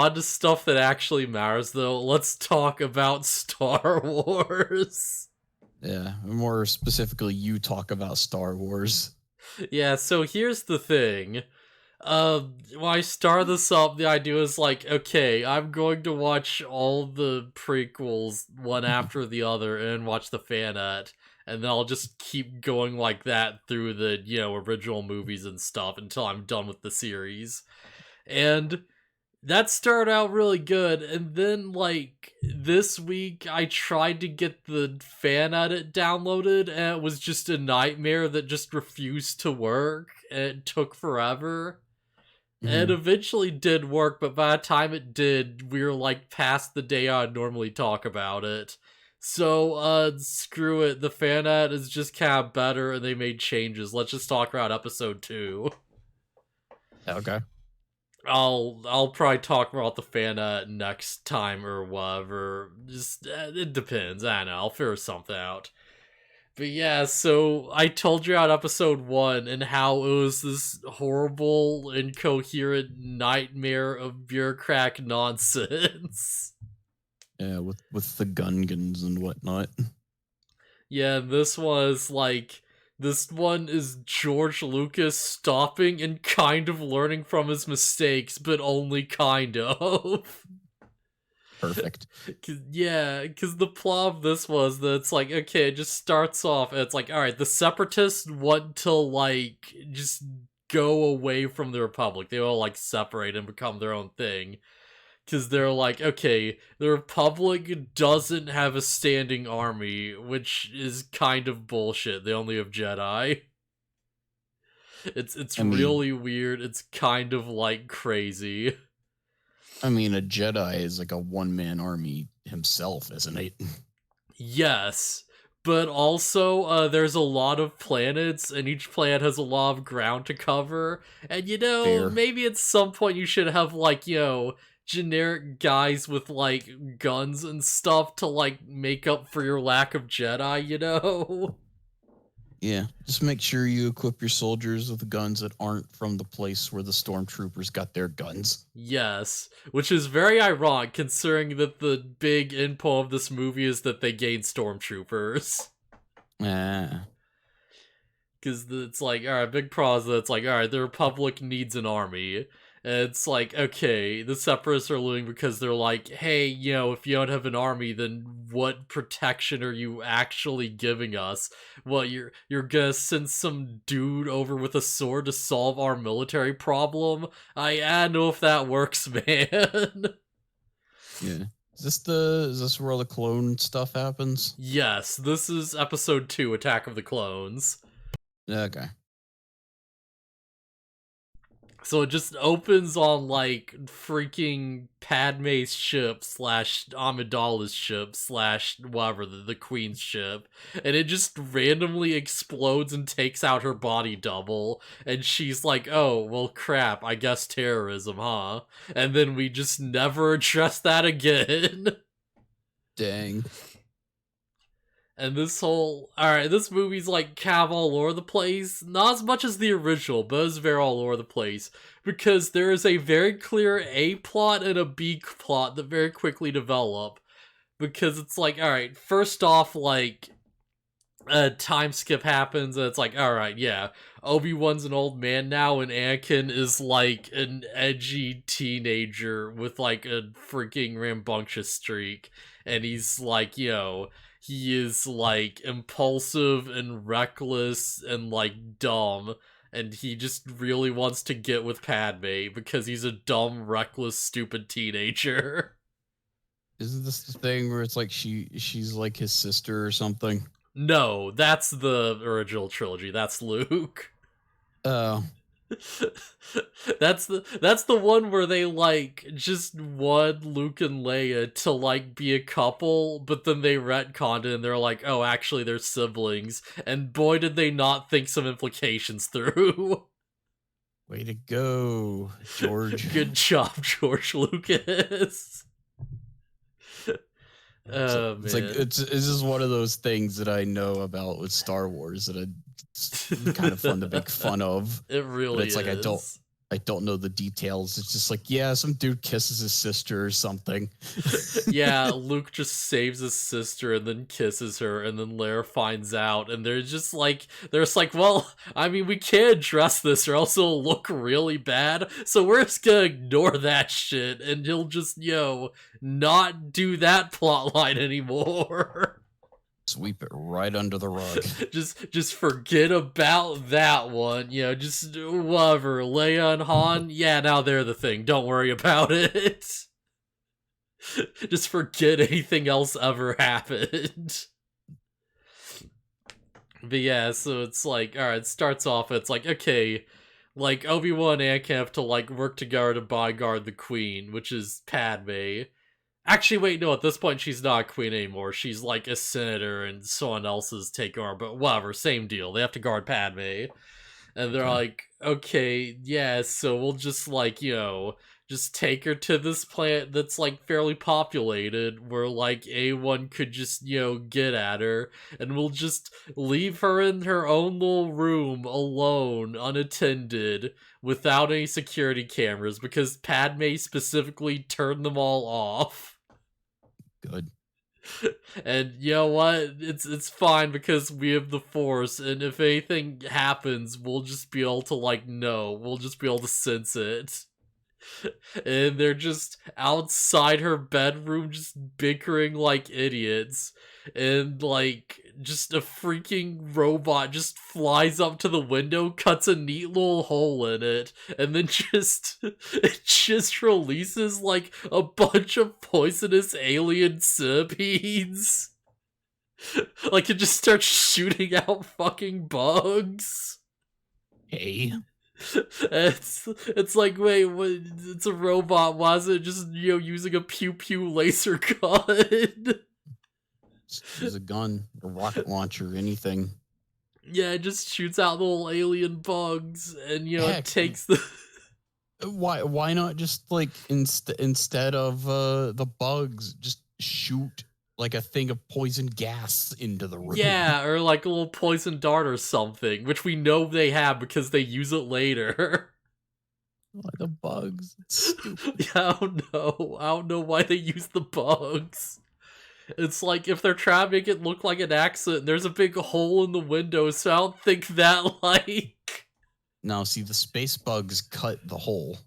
On to stuff that actually matters, though. Let's talk about Star Wars. Yeah, more specifically, you talk about Star Wars. Yeah, so here's the thing. When I start this up, the idea is like, okay, I'm going to watch all the prequels one after the other and watch the fan art, and then I'll just keep going like that through the, original movies and stuff until I'm done with the series. And that started out really good, and then, like, this week I tried to get the fan edit downloaded, and it was just a nightmare that just refused to work, and it took forever. It Mhm. eventually did work, but by the time it did, we were, like, past the day I'd normally talk about it. So, screw it, the fan edit is just kind of better, and they made changes. Let's just talk about episode 2. Okay. I'll probably talk about the fan next time or whatever. Just it depends. I don't know. I'll figure something out. But yeah, so I told you about episode 1 and how it was this horrible, incoherent nightmare of bureaucratic nonsense. Yeah, with the Gungans and whatnot. Yeah, this one is George Lucas stopping and kind of learning from his mistakes, but only kind of. Perfect. Because the plot of this was that it's like, okay, it just starts off, and it's like, alright, the Separatists want to, like, just go away from the Republic. They all, like, separate and become their own thing. Because they're like, okay, the Republic doesn't have a standing army, which is kind of bullshit. They only have Jedi. It's I mean, really weird. It's kind of, like, crazy. a Jedi is like a one-man army himself, isn't it? Yes, but also there's a lot of planets, and each planet has a lot of ground to cover. And Fair. maybe at some point you should have like generic guys with like guns and stuff to like make up for your lack of Jedi. Yeah, just make sure you equip your soldiers with guns that aren't from the place where the stormtroopers got their guns. Yes, which is very ironic considering that the big info of this movie is that they gain stormtroopers. Ah, Because it's like, all right, big pros. It's like, all right, the Republic needs an army. And it's like, okay, the Separatists are losing because they're like, hey, if you don't have an army, then what protection are you actually giving us? Well, you're gonna send some dude over with a sword to solve our military problem? I don't know if that works, man. yeah. Is this where all the clone stuff happens? Yes, this is episode 2, Attack of the Clones. Okay. So it just opens on like freaking Padme's ship slash Amidala's ship slash whatever the Queen's ship, and it just randomly explodes and takes out her body double, and she's like, "Oh well, crap. I guess terrorism, huh?" And then we just never address that again. Dang. And this movie's like kind of all over the place. Not as much as the original, but it's very all over the place. Because there is a very clear A plot and a B plot that very quickly develop. Because it's like, alright, first off, like, a time skip happens, and it's like, alright, yeah, Obi-Wan's an old man now, and Anakin is like an edgy teenager with like a freaking rambunctious streak. And he's like, he is like impulsive and reckless and like dumb, and he just really wants to get with Padme because he's a dumb, reckless, stupid teenager. Isn't this the thing where it's like she's like his sister or something? No, that's the original trilogy. That's Luke. Oh, That's the one where they like just want Luke and Leia to like be a couple, but then they retconned it and they're like, oh, actually they're siblings, and boy did they not think some implications through. way to go, George. Good job, George Lucas. Oh man. It's just one of those things that I know about with Star Wars that it's kind of fun to make fun of. It But really it's like is. I don't know the details. It's just like, yeah, some dude kisses his sister or something. Yeah, Luke just saves his sister and then kisses her, and then Lara finds out, and they're just like, well, I mean, we can't address this or else it'll look really bad, so we're just gonna ignore that shit, and he'll just, not do that plotline anymore. Sweep it right under the rug. just forget about that one. Just whatever. Leia and Han, yeah, now they're the thing. Don't worry about it. Just forget anything else ever happened. But yeah, so it's like, alright, it starts off, it's like, okay, like, Obi-Wan and Anakin have to, like, work together to bodyguard the Queen, which is Padme. Actually, wait, no, at this point, she's not a queen anymore. She's, like, a senator, and someone else is taking her, but whatever, same deal. They have to guard Padme. And they're like, okay, yeah, so we'll just, like, just take her to this planet that's, like, fairly populated, where, like, anyone could just, get at her, and we'll just leave her in her own little room, alone, unattended, without any security cameras, because Padme specifically turned them all off. Good. And you know what? It's fine because we have the Force, and if anything happens, we'll just be able to, like, know. We'll just be able to sense it. And they're just outside her bedroom, just bickering like idiots. And, like, just a freaking robot just flies up to the window, cuts a neat little hole in it, and then it just releases, like, a bunch of poisonous alien centipedes. Like, it just starts shooting out fucking bugs. Hey. It's like, wait, what, it's a robot, why is it just, using a pew-pew laser gun? Use a gun, a rocket launcher, anything. Yeah, it just shoots out little alien bugs, and, Heck, it takes the... Why not just, like, instead of the bugs, just shoot, like, a thing of poison gas into the room? Yeah, or, like, a little poison dart or something, which we know they have because they use it later. Like the bugs. It's stupid. Yeah, I don't know why they use the bugs. It's like, if they're trying to make it look like an accident, there's a big hole in the window, so I don't think that, like... Now, see, the space bugs cut the hole.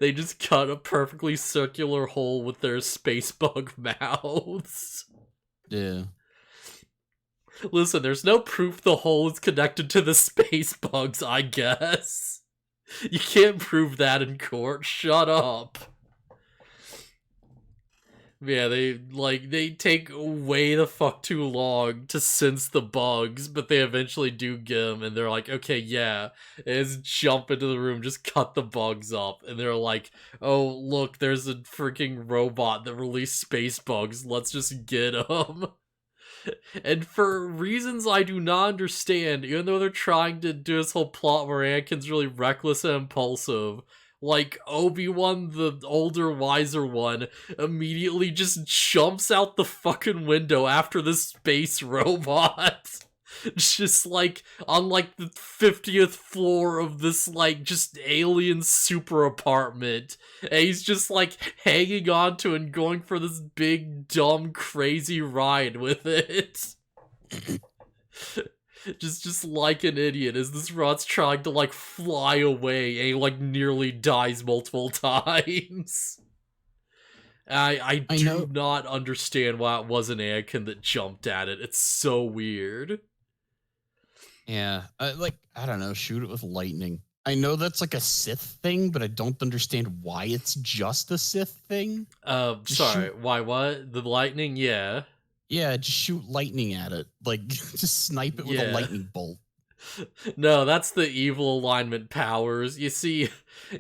They just cut a perfectly circular hole with their space bug mouths. Yeah. Listen, there's no proof the hole is connected to the space bugs, I guess. You can't prove that in court. Shut up. Yeah, they take way the fuck too long to sense the bugs, but they eventually do get them, and they're like, okay, yeah, and just jump into the room, just cut the bugs up, and they're like, oh, look, there's a freaking robot that released space bugs, let's just get them. And for reasons I do not understand, even though they're trying to do this whole plot where Anakin's really reckless and impulsive, like, Obi-Wan, the older, wiser one, immediately just jumps out the fucking window after the space robot. Just, like, on, like, the 50th floor of this, like, just alien super apartment. And he's just, like, hanging on to and going for this big, dumb, crazy ride with it. Just like an idiot, as this robot's trying to, like, fly away, and he, like, nearly dies multiple times. I do not understand why it wasn't Anakin that jumped at it. It's so weird. Yeah, I don't know, shoot it with lightning. I know that's like a Sith thing, but I don't understand why it's just a Sith thing. Sorry, why what? The lightning? Yeah. Yeah, just shoot lightning at it. Like, just snipe it with a lightning bolt. No, that's the evil alignment powers. You see,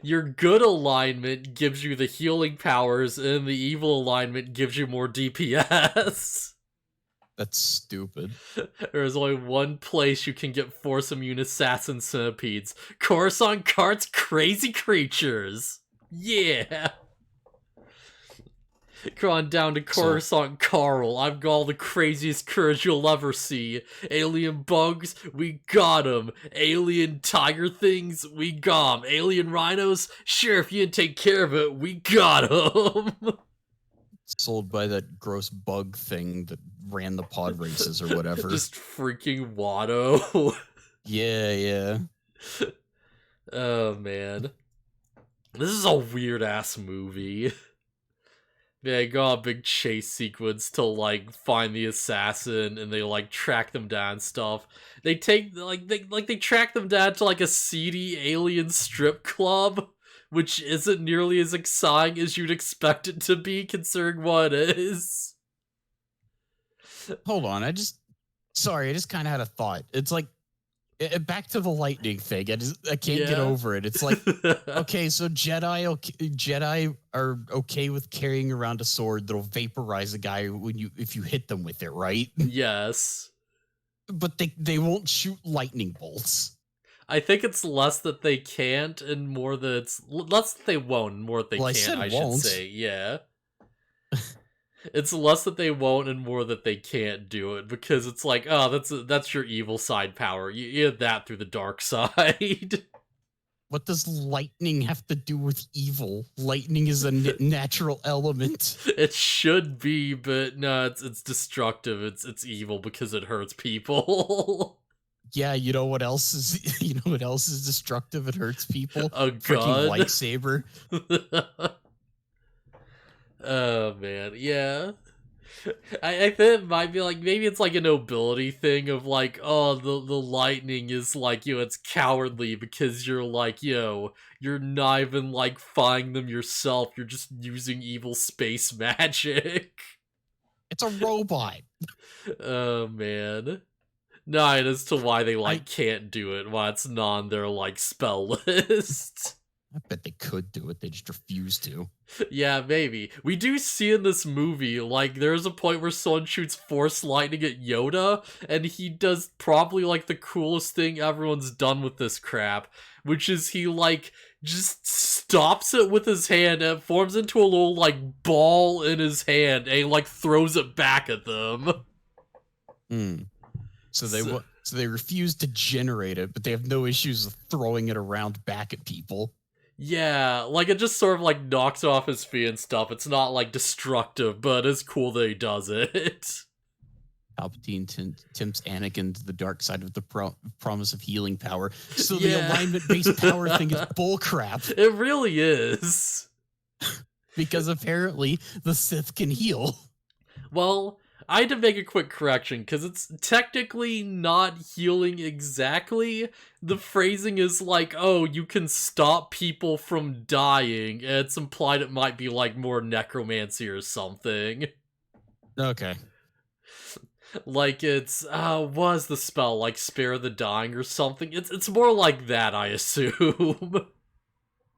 your good alignment gives you the healing powers, and the evil alignment gives you more DPS. That's stupid. There's only one place you can get force immune assassin centipedes. Coruscant Cart's crazy creatures. Yeah. Come on down to Coruscant, Carl. I've got all the craziest courage you'll ever see. Alien bugs, we got 'em. Alien tiger things, we got 'em. Alien rhinos, sure, if you didn't take care of it, we got 'em. Sold by that gross bug thing that ran the pod races or whatever. Just freaking Watto. Yeah. Oh, man. This is a weird-ass movie. Yeah, go on a big chase sequence to, like, find the assassin, and they, like, track them down and stuff. They take, they track them down to, like, a seedy alien strip club, which isn't nearly as exciting as you'd expect it to be, considering what it is. Hold on, I just kind of had a thought. It's like, back to the lightning thing. I can't get over it. It's like, okay, so Jedi are okay with carrying around a sword that'll vaporize a guy if you hit them with it, right? Yes. But they won't shoot lightning bolts. I think it's less that they can't and more that it's less that they won't and more that they can't, I should say. Yeah. It's less that they won't and more that they can't do it, because it's like, oh, that's your evil side power. You have that through the dark side. What does lightning have to do with evil? Lightning is a natural element. It should be, but no, it's destructive. It's evil because it hurts people. Yeah, you know what else is destructive? It hurts people. A gun. Freaking lightsaber. Oh man, yeah. I think it might be like, maybe it's like a nobility thing of like, oh, the lightning is like, it's cowardly because you're like, you're not even like fighting them yourself. You're just using evil space magic. It's a robot. Oh man. No, as to why they can't do it, why it's not on their like spell list. I bet they could do it. They just refuse to. Yeah, maybe. We do see in this movie, like, there's a point where someone shoots force lightning at Yoda, and he does probably, like, the coolest thing everyone's done with this crap, which is he, like, just stops it with his hand, and it forms into a little, like, ball in his hand, and he, like, throws it back at them. So they refuse to generate it, but they have no issues with throwing it around back at people. Yeah, like, it just sort of, like, knocks off his feet and stuff. It's not, like, destructive, but it's cool that he does it. Palpatine tempts Anakin to the dark side of the promise of healing power. So the alignment-based power thing is bullcrap. It really is. Because apparently the Sith can heal. Well, I had to make a quick correction, because it's technically not healing exactly. The phrasing is like, oh, you can stop people from dying, and it's implied it might be like more necromancy or something. Okay. Like it's, was the spell, like spare the dying or something? It's more like that, I assume.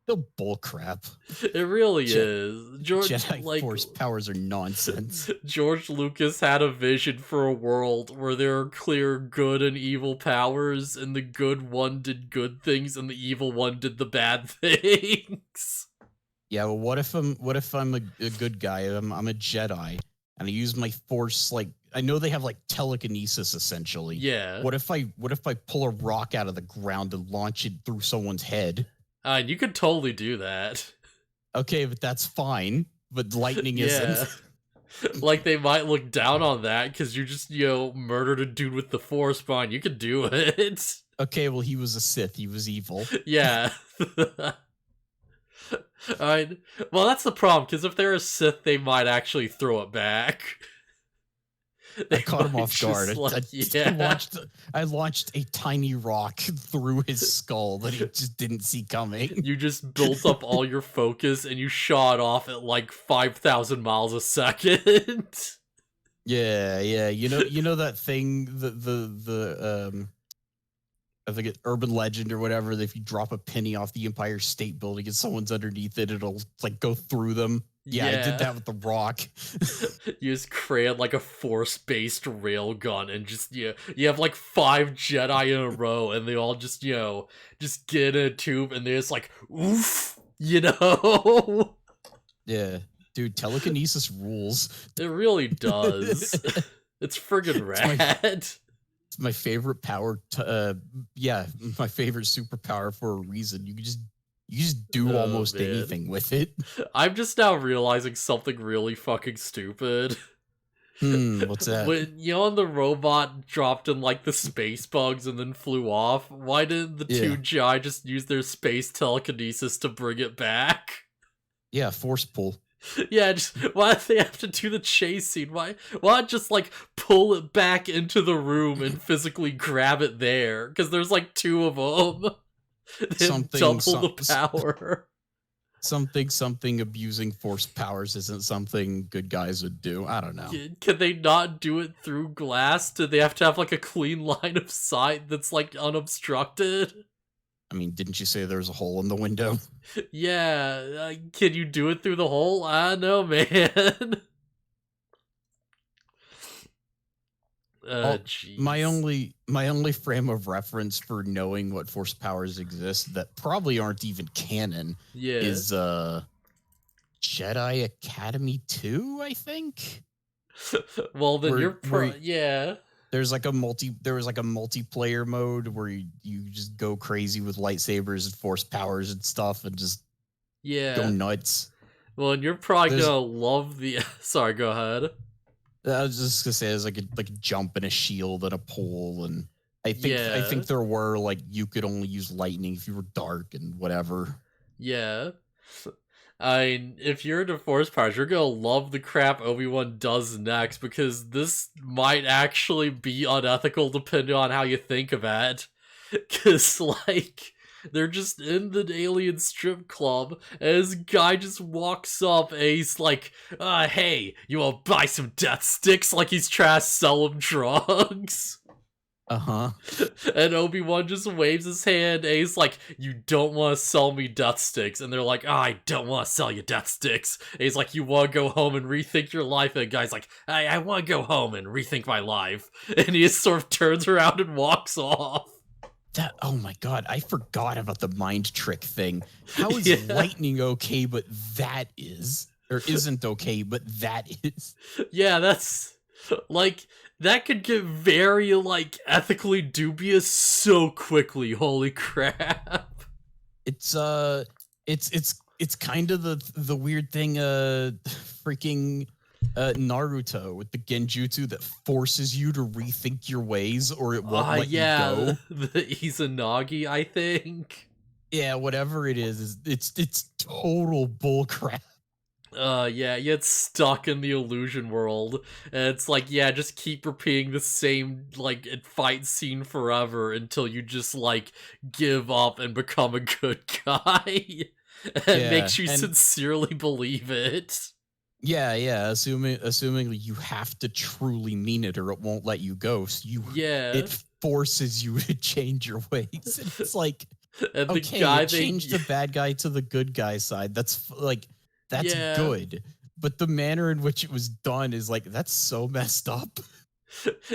The bullcrap. It really is. Jedi Force powers are nonsense. George Lucas had a vision for a world where there are clear good and evil powers, and the good one did good things, and the evil one did the bad things. Yeah, well, what if I'm a good guy? I'm a Jedi, and I use my Force, like, I know they have like telekinesis essentially. Yeah. What if I pull a rock out of the ground and launch it through someone's head? You could totally do that. Okay, but that's fine. But lightning isn't. Like, they might look down on that because you just, murdered a dude with the Force, fine. You could do it. Okay, well, he was a Sith. He was evil. Yeah. Alright. Well, that's the problem, because if they're a Sith, they might actually throw it back. I caught him off guard. Like, I launched a tiny rock through his skull that he just didn't see coming. You just built up all your focus and you shot off at like 5,000 miles a second. Yeah. You know that thing, I think it's urban legend or whatever, that if you drop a penny off the Empire State Building and someone's underneath it, it'll like go through them. Yeah, I did that with the rock. You just create like a force-based railgun and just, you have like 5 Jedi in a row and they all just, just get in a tube and they're just like, oof, Yeah. Dude, telekinesis rules. It really does. It's friggin' rad. It's my favorite power. My favorite superpower for a reason. You just do almost anything with it. I'm just now realizing something really fucking stupid. What's that? When the robot dropped in like the space bugs and then flew off, why didn't the two Jai just use their space telekinesis to bring it back? Yeah, force pull. Yeah, just why do they have to do the chase scene? Why not just like pull it back into the room and physically grab it there? Because there's like two of them. Double the power. Something abusing force powers isn't something good guys would do. I don't know. Can they not do it through glass? Do they have to have like a clean line of sight that's like unobstructed? I mean, didn't you say there was a hole in the window? Yeah, can you do it through the hole? I don't know, man. My only frame of reference for knowing what force powers exist that probably aren't even canon is Jedi Academy 2, I think. Well, then There's like a multiplayer mode where you just go crazy with lightsabers and force powers and stuff and just go nuts. Well, and you're probably gonna love the. Sorry, go ahead. I was just gonna say there's like a jump and a shield and a pole, and I think there were like you could only use lightning if you were dark and whatever. Yeah. I mean, if you're into force powers, you're gonna love the crap Obi-Wan does next, because this might actually be unethical depending on how you think of it. Because, like, they're just in the alien strip club, and this guy just walks up and he's like, hey, you wanna buy some death sticks? Like he's trying to sell him drugs. And Obi-Wan just waves his hand and he's like, you don't want to sell me death sticks. And they're like, I don't want to sell you death sticks. And he's like, you want to go home and rethink your life? And the guy's like, I want to go home and rethink my life. And he just sort of turns around and walks off. Oh my god, I forgot about the mind trick thing. How is lightning okay, but that is? Or isn't okay, but that is? Yeah, that's like, that could get very like ethically dubious so quickly. Holy crap. It's kind of the weird thing freaking Naruto with the genjutsu that forces you to rethink your ways or it won't let you go. The Izanagi, I think. Yeah, whatever it is it's total bullcrap. You get stuck in the illusion world, and it's like, just keep repeating the same, like, fight scene forever until you just, like, give up and become a good guy. It makes you sincerely believe it. Yeah, assuming you have to truly mean it or it won't let you go. So it forces you to change your ways. It's like, and the guy changed the bad guy to the good guy side. That's like, that's good. But the manner in which it was done is like, that's so messed up.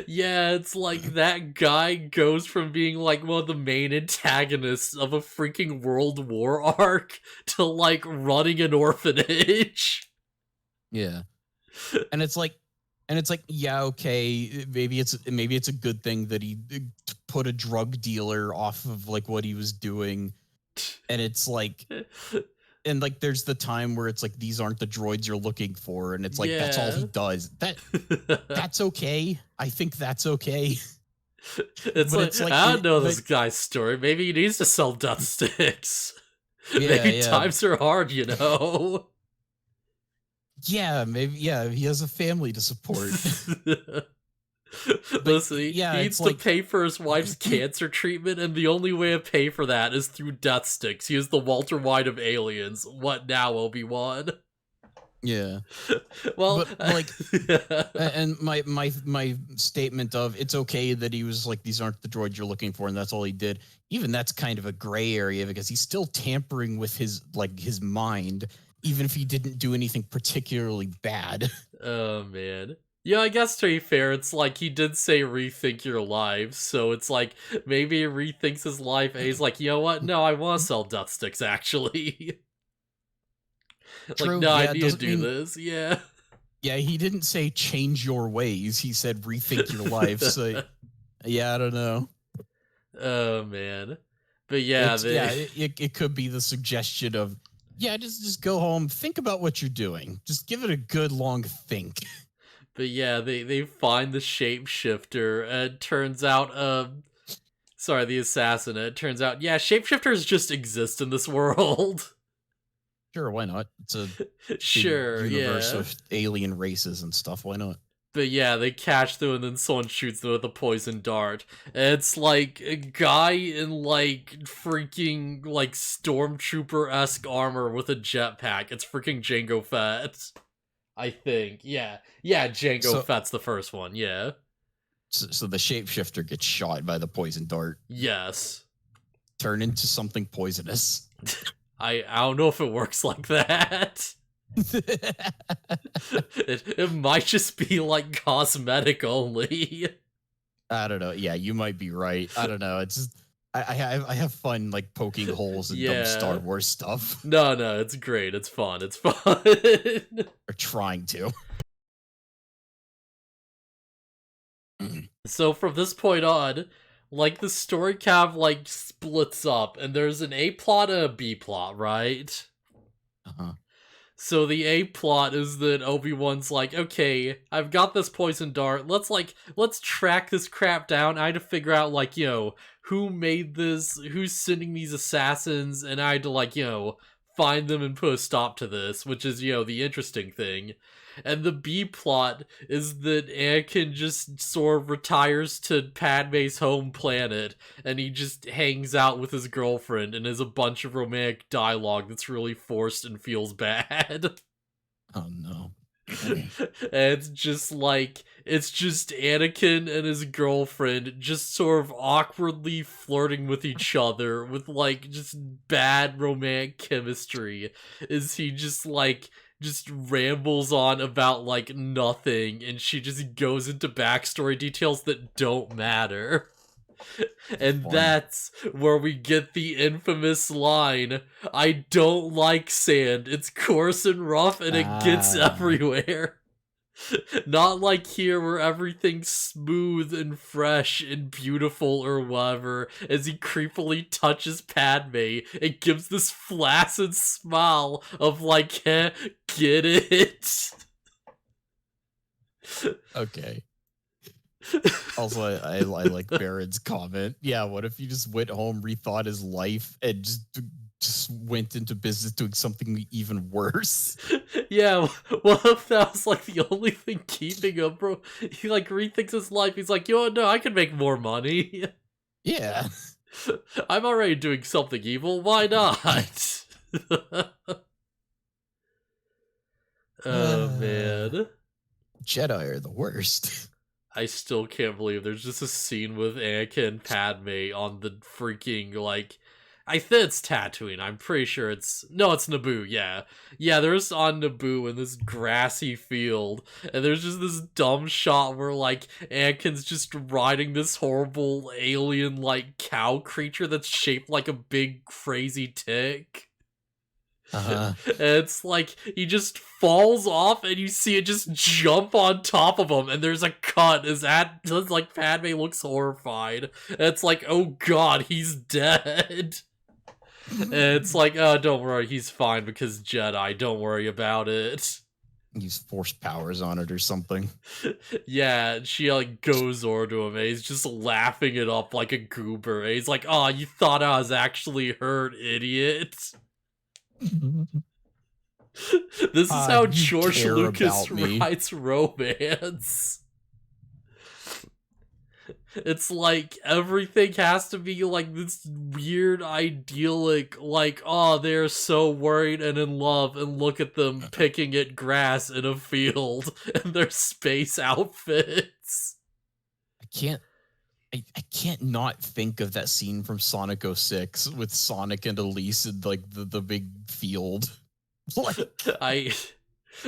Yeah, it's like that guy goes from being like one of the main antagonists of a freaking World War arc to like running an orphanage. Yeah. And it's like, yeah, okay, maybe it's a good thing that he put a drug dealer off of like what he was doing. And it's like, and like there's the time where it's like, these aren't the droids you're looking for, and it's like that's all he does. That's okay. I think that's okay. It's like I don't know this guy's story. Maybe he needs to sell death sticks. Maybe times are hard, you know. Yeah, maybe. Yeah, he has a family to support. Listen, he needs to pay for his wife's cancer treatment, and the only way to pay for that is through death sticks. He is the Walter White of aliens. What now, Obi-Wan? Yeah. Well, but, like, and my statement of it's okay that he was like, these aren't the droids you're looking for, and that's all he did. Even that's kind of a gray area because he's still tampering with his mind, even if he didn't do anything particularly bad. Oh man. Yeah, I guess to be fair, it's like he did say rethink your life, so it's like maybe he rethinks his life and he's like, you know what? No, I want to sell death sticks, actually. Like, True. no, I Yeah, need to do this. Yeah. Yeah, he didn't say change your ways. He said rethink your life. So, yeah, I don't know. Oh man, but yeah, It could be the suggestion of just go home, think about what you're doing, just give it a good long think. But yeah, they find the shapeshifter, and it turns out, sorry, the assassin. It turns out, yeah, shapeshifters just exist in this world. Sure, why not? It's a Sure, big universe yeah. of alien races and stuff. Why not? But yeah, they catch them and then someone shoots them with a poison dart. And it's like a guy in like freaking like stormtrooper-esque armor with a jetpack. It's freaking Jango Fett. I think. Yeah. Yeah, Jango Fett's the first one, yeah. So the shapeshifter gets shot by the poison dart. Yes. Turn into something poisonous. I don't know if it works like that. It might just be like cosmetic only. I don't know. Yeah, you might be right. I don't know. It's just I have fun like poking holes in dumb Star Wars stuff. No, it's great. It's fun. It's fun. Or trying to. So from this point on, like the story kind of like splits up, and there's an A plot and a B plot, right? Uh-huh. So the A plot is that Obi-Wan's like, okay, I've got this poison dart. Let's track this crap down. I had to figure out, like, who made this, who's sending these assassins, and I had to, like, find them and put a stop to this, which is, the interesting thing. And the B plot is that Anakin just sort of retires to Padme's home planet, and he just hangs out with his girlfriend, and has a bunch of romantic dialogue that's really forced and feels bad. Oh no. And it's just Anakin and his girlfriend just sort of awkwardly flirting with each other with like just bad romantic chemistry. Is he just rambles on about like nothing, and she just goes into backstory details that don't matter. And that's where we get the infamous line, I don't like sand, it's coarse and rough and it gets everywhere. Not like here where everything's smooth and fresh and beautiful or whatever. As he creepily touches Padme, it gives this flaccid smile of like, get it? Okay. Also, I like Baron's comment. Yeah, what if you just went home, rethought his life, and just went into business doing something even worse? Yeah, what if that was like the only thing keeping him, bro? He like rethinks his life. He's like, no, I can make more money. Yeah. I'm already doing something evil. Why not? Oh, man. Jedi are the worst. I still can't believe there's just a scene with Anakin and Padme on the freaking, like, I think it's Tatooine. I'm pretty sure it's Naboo, yeah. Yeah, there's on Naboo in this grassy field, and there's just this dumb shot where, like, Anakin's just riding this horrible alien, like, cow creature that's shaped like a big, crazy tick. And it's like he just falls off and you see it just jump on top of him, and there's a cut as like Padme looks horrified, and it's like, oh god, he's dead. And it's like, oh, don't worry, he's fine because Jedi, don't worry about it. Use force powers on it or something. Yeah, she like goes over to him and he's just laughing it up like a goober, and he's like, oh, you thought I was actually hurt, idiot. This is how George Lucas writes romance. It's like everything has to be like this weird idyllic, like, oh, they're so worried and in love, and look at them picking at grass in a field in their space outfits. I can't not think of that scene from Sonic 06 with Sonic and Elise in like the big field. Alright,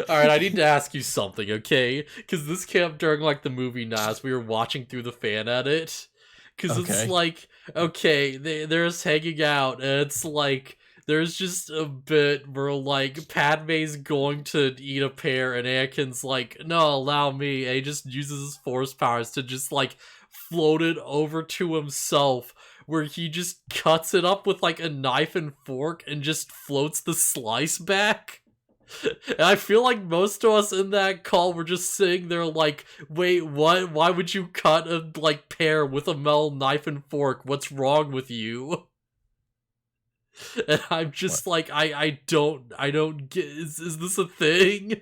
I need to ask you something, okay? Because this came up during like the movie Nas, we were watching through the fan edit. Because it's like, okay, they're just hanging out, and it's like there's just a bit where like Padme's going to eat a pear and Anakin's like, no, allow me, and he just uses his force powers to just like float it over to himself, where he just cuts it up with like a knife and fork and just floats the slice back. And I feel like most of us in that call were just sitting there like, wait, what? Why would you cut a like pear with a metal knife and fork? What's wrong with you? And I'm just like, I don't get, is this a thing?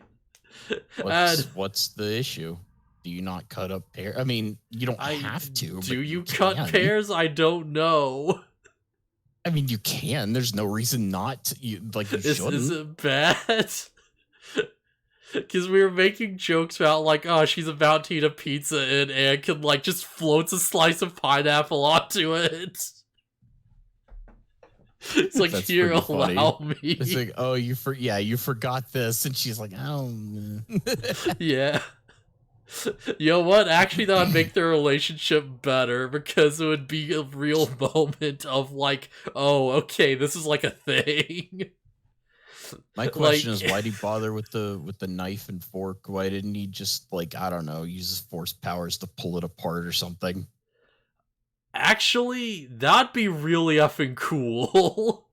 What's the issue? Do you not cut up pear? I mean, you don't have to. Do but you cut pears? I don't know. I mean, you can. There's no reason not to. You shouldn't. Is it bad? Because we were making jokes about, like, oh, she's about to eat a pizza and Anakin, like, just floats a slice of pineapple onto it. It's like, here, allow me. It's like, oh, you forgot this. And she's like, oh. Yeah. You know what? Actually, that would make their relationship better, because it would be a real moment of, like, oh, okay, this is like a thing. My question is, why did he bother with the knife and fork? Why didn't he just, like, I don't know, use his force powers to pull it apart or something? Actually, that'd be really effing cool.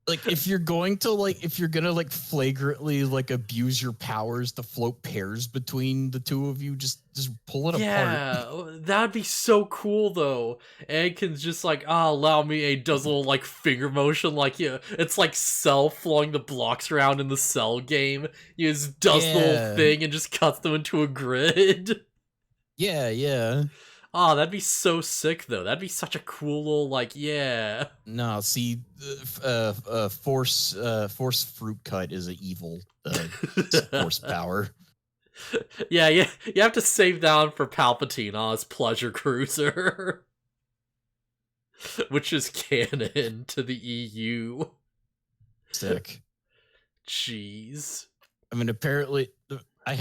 Like, if you're gonna like flagrantly like abuse your powers to float pairs between the two of you, just pull it apart. Yeah, that'd be so cool though. Anakin's just like, allow me, a does a little like finger motion, like, yeah, it's like Cell flowing the blocks around in the Cell game. He just does the little thing and just cuts them into a grid. Yeah. Oh, that'd be so sick though. That'd be such a cool little, like, yeah. No, see, force fruit cut is an evil force power. Yeah, you have to save down for Palpatine on his pleasure cruiser, which is canon to the EU. Sick. Jeez. I mean, apparently, I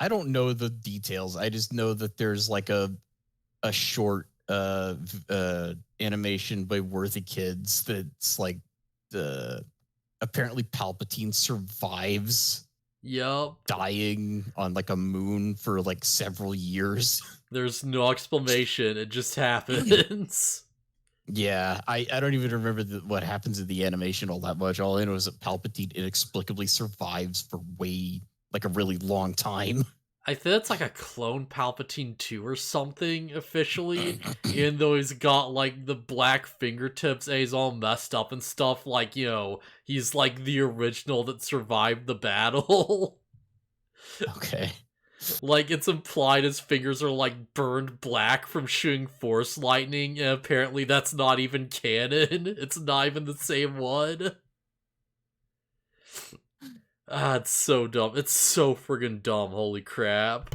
don't know the details. I just know that there's like a short animation by Worthy Kids that's like apparently Palpatine survives dying on like a moon for like several years. There's no explanation, it just happens. Yeah, I don't even remember what happens in the animation all that much. All I know is that Palpatine inexplicably survives for like a really long time. I think it's like a clone Palpatine 2 or something, officially, even though he's got, like, the black fingertips and he's all messed up and stuff, like, you know, he's, like, the original that survived the battle. Okay. Like, it's implied his fingers are, like, burned black from shooting Force Lightning, and apparently that's not even canon. It's not even the same one. It's so dumb. It's so friggin' dumb. Holy crap.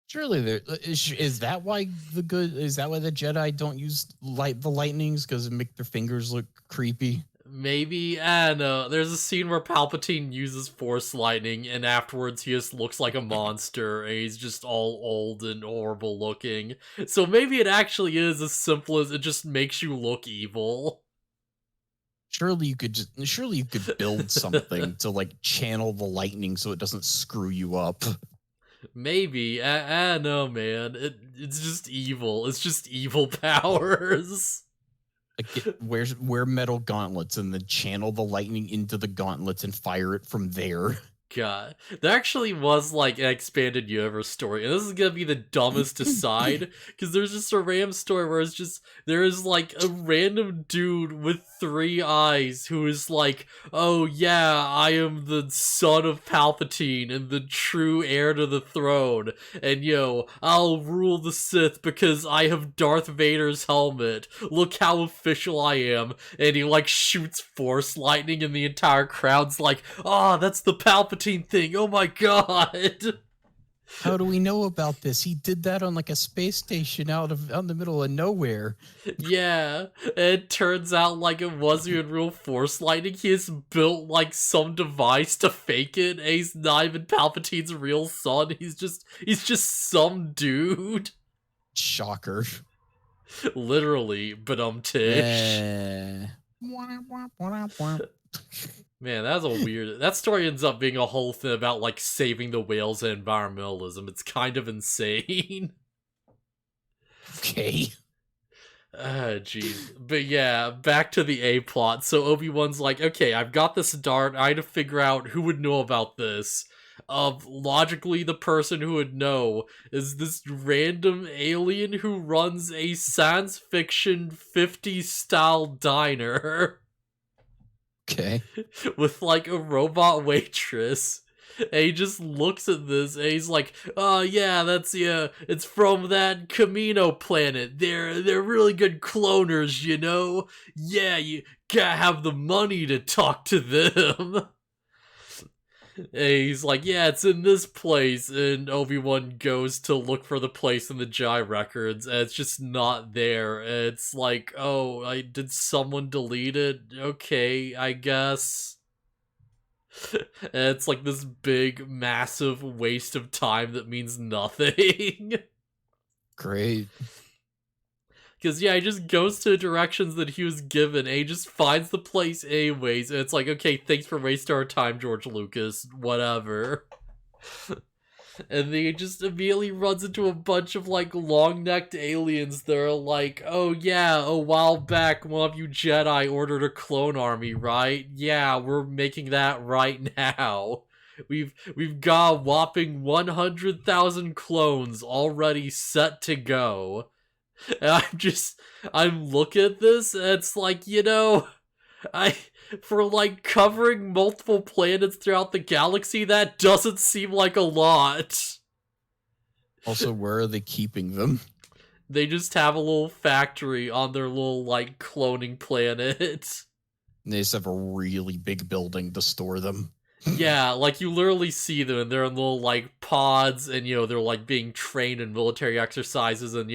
Surely is that why the Jedi don't use the lightnings, because it make their fingers look creepy? Maybe. I don't know. There's a scene where Palpatine uses Force Lightning, and afterwards he just looks like a monster, and he's just all old and horrible looking. So maybe it actually is as simple as it just makes you look evil. Surely you could build something to like channel the lightning so it doesn't screw you up. Maybe. I don't know, man. It's just evil. It's just evil powers. Like, wear metal gauntlets and then channel the lightning into the gauntlets and fire it from there. God, there actually was like an expanded universe story, and this is gonna be the dumbest aside, because there's just a random story where it's just, there is like a random dude with 3 eyes who is like, oh yeah, I am the son of Palpatine and the true heir to the throne, and I'll rule the Sith because I have Darth Vader's helmet, look how official I am, and he like shoots Force Lightning and the entire crowd's like, oh, that's the Palpatine thing, oh my god. How do we know about this? He did that on like a space station out in the middle of nowhere. Yeah, it turns out like it wasn't even real Force Lightning. He has built like some device to fake it, and he's not even Palpatine's real son. He's just some dude. Shocker. Literally, but tish. Man, that's a weird. That story ends up being a whole thing about like saving the whales and environmentalism. It's kind of insane. Okay. Jeez. But yeah, back to the A plot. So Obi-Wan's like, okay, I've got this dart. I had to figure out who would know about this. Logically, the person who would know is this random alien who runs a science fiction 50s style diner Okay. with like a robot waitress. And he just looks at this and he's like, "Oh yeah, it's from that Camino planet. They're really good cloners, you know. Yeah, you gotta have the money to talk to them." And he's like, "Yeah, it's in this place." And Obi-Wan goes to look for the place in the Jai records, and it's just not there. And it's like, oh, did someone delete it? Okay, I guess. And it's like this big, massive waste of time that means nothing. Great. Because, yeah, he just goes to directions that he was given, and he just finds the place anyways, and it's like, okay, thanks for wasting our time, George Lucas, whatever. And then he just immediately runs into a bunch of, like, long-necked aliens that are like, oh yeah, a while back, one of you Jedi ordered a clone army, right? Yeah, we're making that right now. We've got a whopping 100,000 clones already set to go. And I'm looking at this, and it's like, for like covering multiple planets throughout the galaxy, that doesn't seem like a lot. Also, where are they keeping them? They just have a little factory on their little, like, cloning planet. They just have a really big building to store them. Yeah, like, you literally see them, and they're in little, like, pods, and, they're, like, being trained in military exercises, and,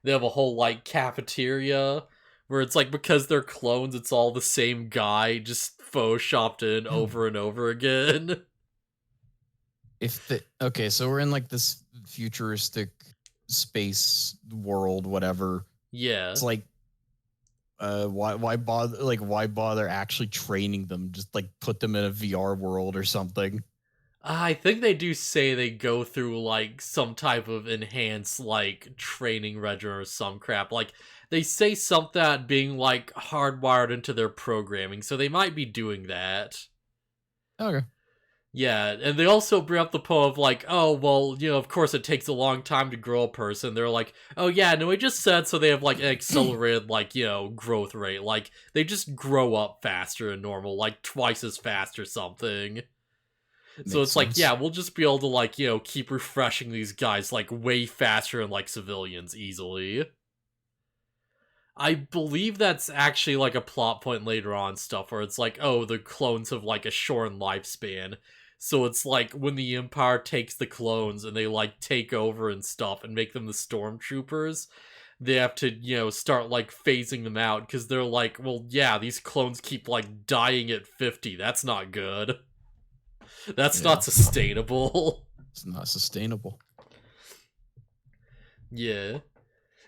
they have a whole, like, cafeteria, where it's, like, because they're clones, it's all the same guy, just photoshopped in over and over again. Okay, so we're in, like, this futuristic space world, whatever. Yeah. It's like, why bother actually training them? Just like put them in a VR world or something. I think they do say they go through, like, some type of enhanced, like, training regimen or some crap. Like, they say something at being, like, hardwired into their programming, so they might be doing that. Okay. Yeah, and they also bring up the point of, like, oh, well, of course it takes a long time to grow a person. They're like, oh yeah, no, we just said so they have, like, an accelerated, like, growth rate. Like, they just grow up faster than normal, like, twice as fast or something. So it's like, yeah, we'll just be able to, like, keep refreshing these guys, like, way faster than, like, civilians easily. I believe that's actually, like, a plot point later on stuff where it's like, oh, the clones have, like, a shortened lifespan. So it's like when the Empire takes the clones and they, like, take over and stuff and make them the stormtroopers, they have to, start, like, phasing them out because they're like, well, yeah, these clones keep, like, dying at 50. That's not good. That's not sustainable. It's not sustainable. Yeah.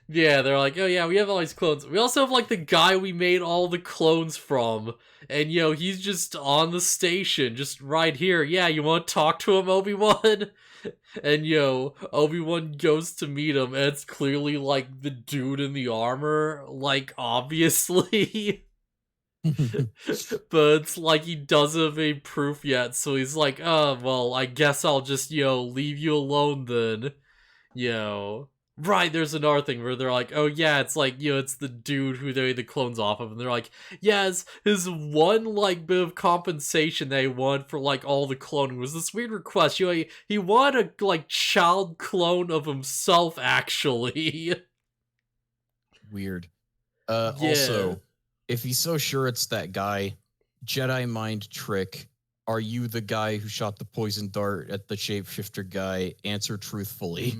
Yeah, they're like, oh yeah, we have all these clones. We also have, like, the guy we made all the clones from. And, he's just on the station, just right here. Yeah, you want to talk to him, Obi-Wan? And, Obi-Wan goes to meet him, and it's clearly, like, the dude in the armor. Like, obviously. But it's like he doesn't have any proof yet, so he's like, oh, well, I guess I'll just, leave you alone then. Right, there's another thing where they're like, oh yeah, it's like, it's the dude who they made the clones off of, and they're like, yeah, his one, like, bit of compensation they wanted for, like, all the cloning was this weird request. He wanted a, like, child clone of himself, actually. Weird. Yeah. Also, if he's so sure it's that guy, Jedi mind trick, are you the guy who shot the poison dart at the shapeshifter guy? Answer truthfully.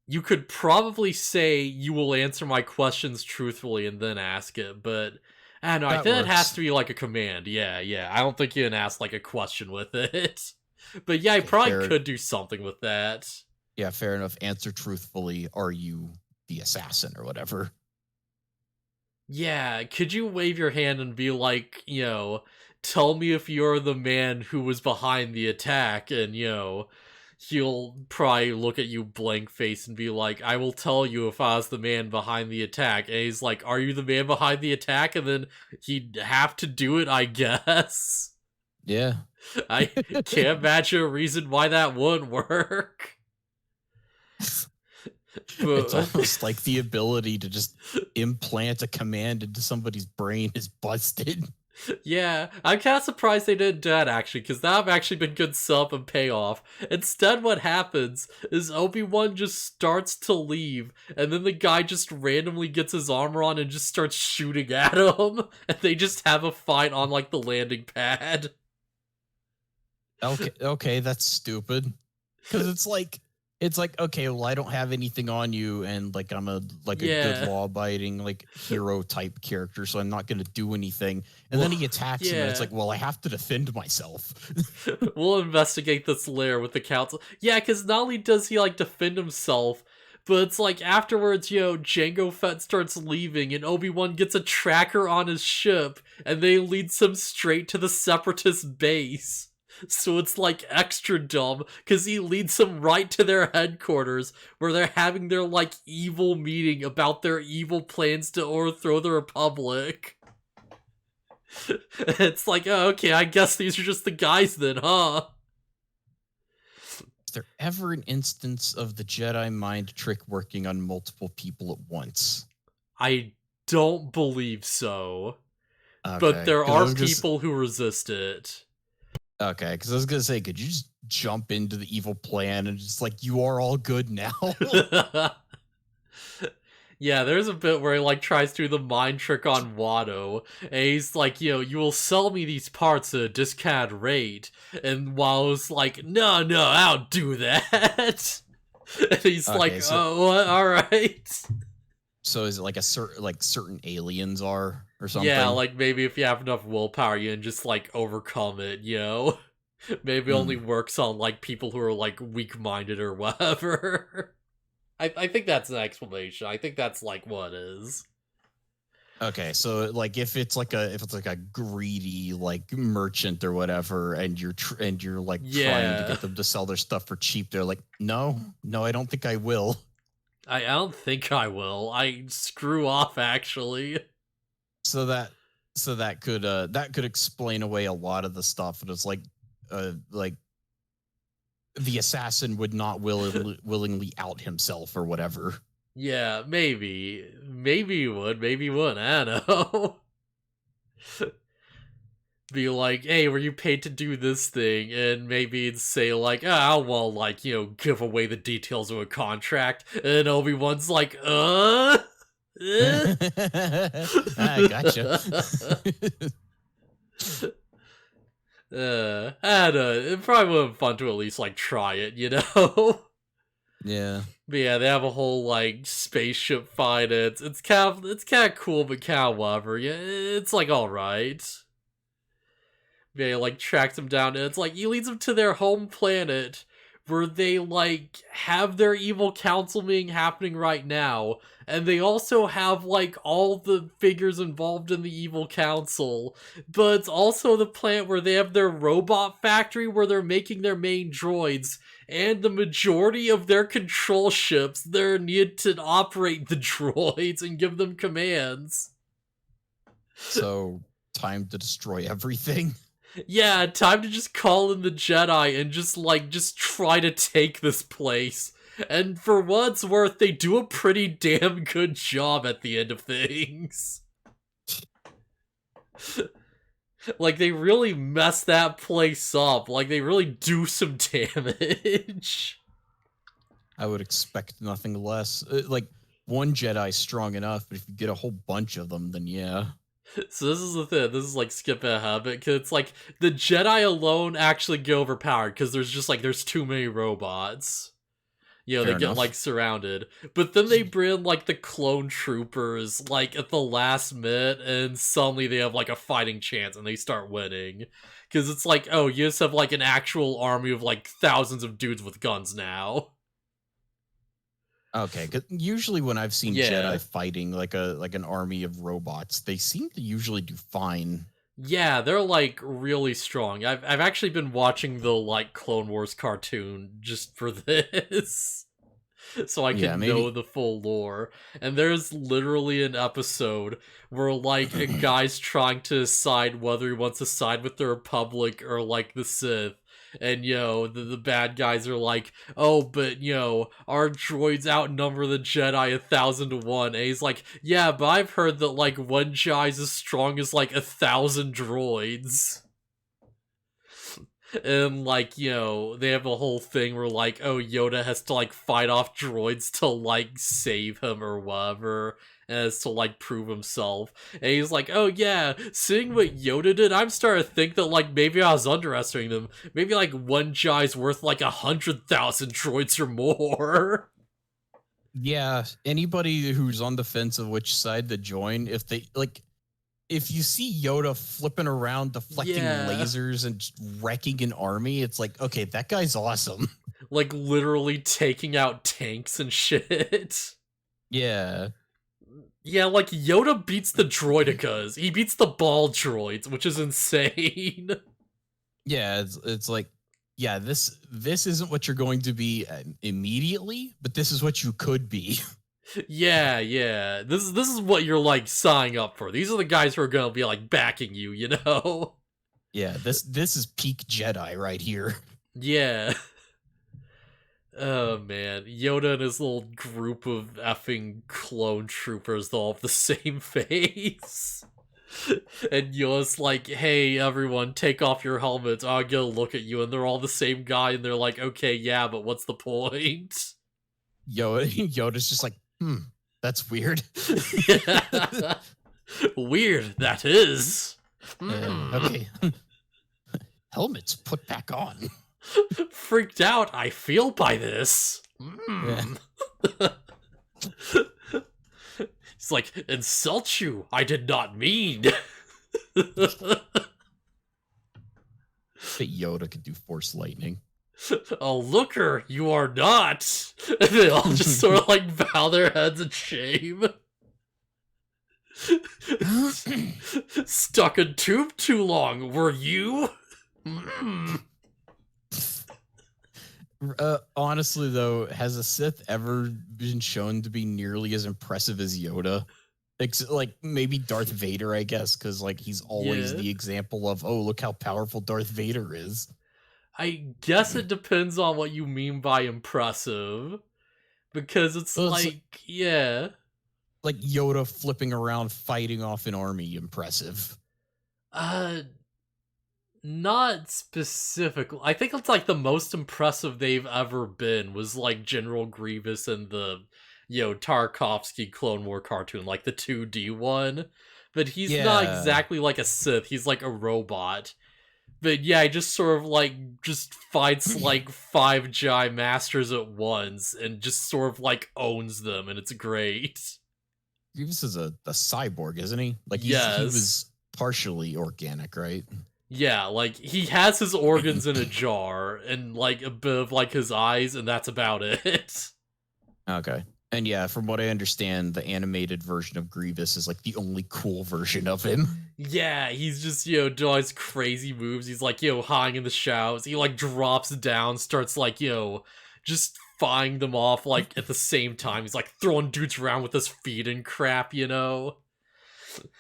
You could probably say you will answer my questions truthfully and then ask it, but I don't know. I think it has to be like a command. Yeah. I don't think you can ask, like, a question with it. But yeah, I probably could do something with that. Yeah, fair enough. Answer truthfully. Are you the assassin or whatever? Yeah, could you wave your hand and be like, tell me if you're the man who was behind the attack, and, he'll probably look at you blank face and be like, I will tell you if I was the man behind the attack. And he's like, are you the man behind the attack? And then he'd have to do it, I guess. Yeah. I can't imagine a reason why that wouldn't work. It's almost like the ability to just implant a command into somebody's brain is busted. Yeah, I'm kind of surprised they didn't do that, actually, because that would have actually been good sub and payoff. Instead, what happens is Obi-Wan just starts to leave, and then the guy just randomly gets his armor on and just starts shooting at him, and they just have a fight on, like, the landing pad. Okay, that's stupid. Because it's like, okay, well, I don't have anything on you, and like I'm a good law-abiding like hero type character, so I'm not gonna do anything. And then he attacks him, and it's like, well, I have to defend myself. We'll investigate this lair with the council. Yeah, because not only does he like defend himself, but it's like afterwards, Jango Fett starts leaving, and Obi-Wan gets a tracker on his ship, and they leads him straight to the Separatist base. So it's like extra dumb, because he leads them right to their headquarters, where they're having their like evil meeting about their evil plans to overthrow the Republic. It's like, oh, okay, I guess these are just the guys then, huh? Is there ever an instance of the Jedi mind trick working on multiple people at once? I don't believe so. Okay, but there are people who resist it. Okay, because I was gonna say, could you just jump into the evil plan and just like, you are all good now? Yeah, there's a bit where he like tries to do the mind trick on Watto, and he's like, you will sell me these parts at a discounted rate, and Watto's like, no, I don't do that. And he's like, oh, what? All right. So is it like certain aliens are or something? Yeah, like maybe if you have enough willpower, you can just like overcome it, Maybe it only works on like people who are like weak-minded or whatever. I think that's an explanation. I think that's like what it is. Okay, so like if it's like a greedy like merchant or whatever, and you're trying to get them to sell their stuff for cheap, they're like, no, I don't think I will. I don't think I will. I screw off, actually. So that could explain away a lot of the stuff. And it's like the assassin would not willingly out himself or whatever. Yeah, maybe he would, maybe he wouldn't. I don't know. Be like, hey, were you paid to do this thing? And maybe it'd say like, well, like, give away the details of a contract. And Obi-Wan's like, I gotcha. I don't know. It probably would have been fun to at least like try it, Yeah. But yeah, they have a whole like spaceship fight. It's kind of cool, but kind of whatever. Yeah, it's like all right. They like tracks them down, and it's like he leads them to their home planet, where they like have their evil council meeting happening right now, and they also have like all the figures involved in the evil council. But it's also the planet where they have their robot factory where they're making their main droids, and the majority of their control ships they're needed to operate the droids and give them commands. So time to destroy everything. Yeah, time to just call in the Jedi and just try to take this place. And for what it's worth, they do a pretty damn good job at the end of things. Like, they really mess that place up. Like, they really do some damage. I would expect nothing less. Like, one Jedi's strong enough, but if you get a whole bunch of them, then yeah. So this is the thing. This is like skipping ahead, because it's like the Jedi alone actually get overpowered because there's too many robots. They get like surrounded. But then they bring like the clone troopers like at the last minute, and suddenly they have like a fighting chance and they start winning. Because it's like, oh, you just have like an actual army of like thousands of dudes with guns now. Okay, 'cause usually when I've seen Yeah. Jedi fighting like an army of robots, they seem to usually do fine. Yeah, they're like really strong. I've actually been watching the like Clone Wars cartoon just for this. So I Yeah, can know maybe. the full lore. And there's literally an episode where like a guy's trying to decide whether he wants to side with the Republic or like the Sith. And the bad guys are like, oh, but our droids outnumber the Jedi 1,000 to 1. And he's like, yeah, but I've heard that like one Jedi's as strong as like 1,000 droids. And like they have a whole thing where like, oh, Yoda has to like fight off droids to like save him or whatever, and has to like prove himself. And he's like, oh yeah, seeing what Yoda did, I'm starting to think that like maybe I was underestimating them. Maybe like one Jai's worth like 100,000 droids or more. Yeah, anybody who's on the fence of which side to join, if you see Yoda flipping around, deflecting lasers and just wrecking an army, it's like, okay, that guy's awesome. Like literally taking out tanks and shit. Yeah. Yeah, like Yoda beats the droidicas. He beats the ball droids, which is insane. Yeah, it's like, yeah, this isn't what you're going to be immediately, but this is what you could be. Yeah. This is what you're like signing up for. These are the guys who are gonna be like backing you, Yeah, this is peak Jedi right here. Yeah. Oh man, Yoda and his little group of effing clone troopers, they all have the same face. And Yoda's like, hey everyone, take off your helmets, I'll get a look at you, and they're all the same guy, and they're like, okay, yeah, but what's the point? Yoda's just like, that's weird. Weird, that is. Okay. Helmets put back on. Freaked out, I feel by this. He's like, insult you, I did not mean. But Yoda could do force lightning. Oh, looker, you are not. And they all just sort of like bow their heads in shame. Stuck in tube too long, were you? Honestly, though, has a Sith ever been shown to be nearly as impressive as Yoda? Like maybe Darth Vader, I guess, because like he's always the example of, oh, look how powerful Darth Vader is. I guess it depends on what you mean by impressive, because it's like Yoda flipping around fighting off an army impressive. Not specifically. I think it's like the most impressive they've ever been was like General Grievous and the Tarkovsky Clone War cartoon, like the 2D one. But he's not exactly like a Sith, he's like a robot. But yeah, he just sort of like just fights like 5 Jedi Masters at once and just sort of like owns them, and it's great. Grievous is a cyborg, isn't he? Like he was partially organic, right? Yeah, like he has his organs in a jar and like a bit of like his eyes, and that's about it. Okay. And yeah, from what I understand, the animated version of Grievous is like the only cool version of him. Yeah, he's just, doing his crazy moves. He's like, hiding in the shadows. He like drops down, starts like, just firing them off like at the same time. He's like throwing dudes around with his feet and crap,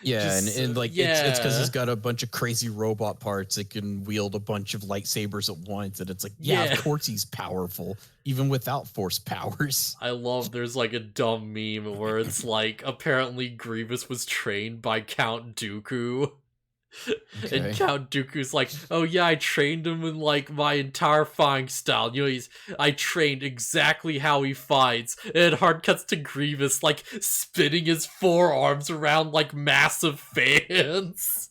Yeah, and like it's because he's got a bunch of crazy robot parts that can wield a bunch of lightsabers at once, and it's like, of course he's powerful, even without force powers. I love there's like a dumb meme where it's like apparently Grievous was trained by Count Dooku. Okay. And Count Dooku's like, oh yeah, I trained him in like my entire fighting style. I trained exactly how he fights. And it hard cuts to Grievous like spinning his forearms around like massive fans.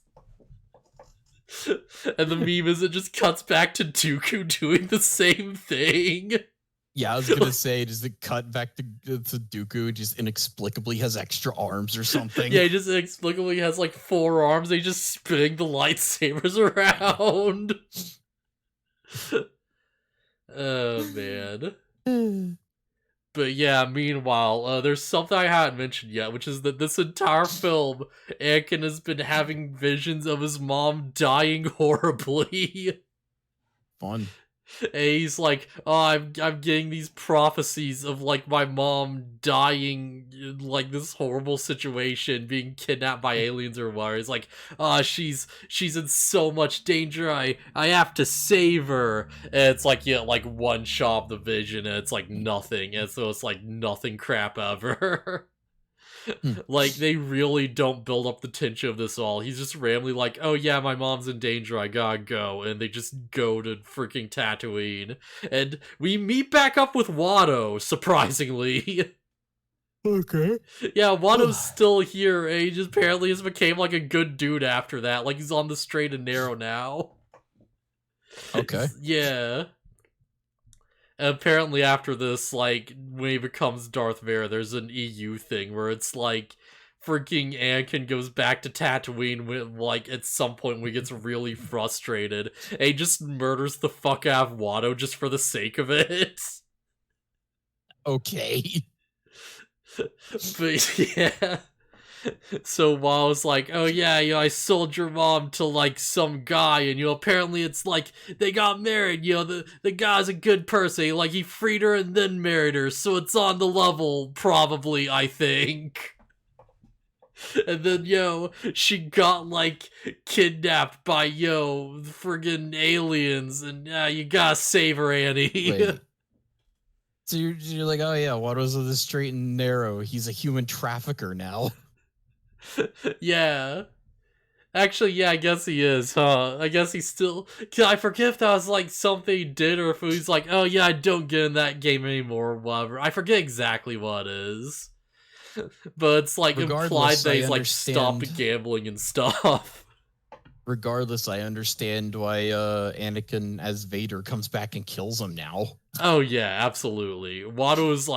And the meme is it just cuts back to Dooku doing the same thing. Yeah, I was gonna say, does it cut back to Dooku just inexplicably has extra arms or something? Yeah, he just inexplicably has like 4 arms. They just spinning the lightsabers around. Oh man. But yeah, meanwhile, there's something I hadn't mentioned yet, which is that this entire film, Anakin has been having visions of his mom dying horribly. Fun. And he's like, "Oh, I'm getting these prophecies of like my mom dying in like this horrible situation, being kidnapped by aliens or what." He's like, "Oh, she's in so much danger. I have to save her." And it's like, yeah, like one shot of the vision, and it's like nothing, and so it's like nothing crap ever. Hmm. Like, they really don't build up the tension of this all. He's just randomly like, "Oh yeah, my mom's in danger, I gotta go," and they just go to freaking Tatooine. And we meet back up with Watto, surprisingly. Okay. Yeah, Watto's still here, and he just apparently has became like a good dude after that. Like, he's on the straight and narrow now. Okay. Yeah. And apparently after this, like, when he becomes Darth Vader, there's an EU thing where it's like, freaking Anakin goes back to Tatooine with, like, at some point when he gets really frustrated, and he just murders the fuck out of Watto just for the sake of it. Okay. But yeah. So Watto's like, "Oh yeah, I sold your mom to like some guy, and apparently it's like they got married. The guy's a good person. He freed her and then married her, so it's on the level, probably, I think." And then she got like kidnapped by friggin' aliens, and you gotta save her, Annie. Wait. So you're like, oh yeah, Watto's of the straight and narrow. He's a human trafficker now. Yeah. Actually, yeah, I guess he is, huh? I guess he's still... I forget if that was, like, something he did, or if he was like, "Oh, yeah, I don't get in that game anymore," or whatever. I forget exactly what it is. But it's, like, implied that he's, like, stopped gambling and stuff. Regardless, I understand why Anakin as Vader comes back and kills him now. Oh, yeah, absolutely. Watto was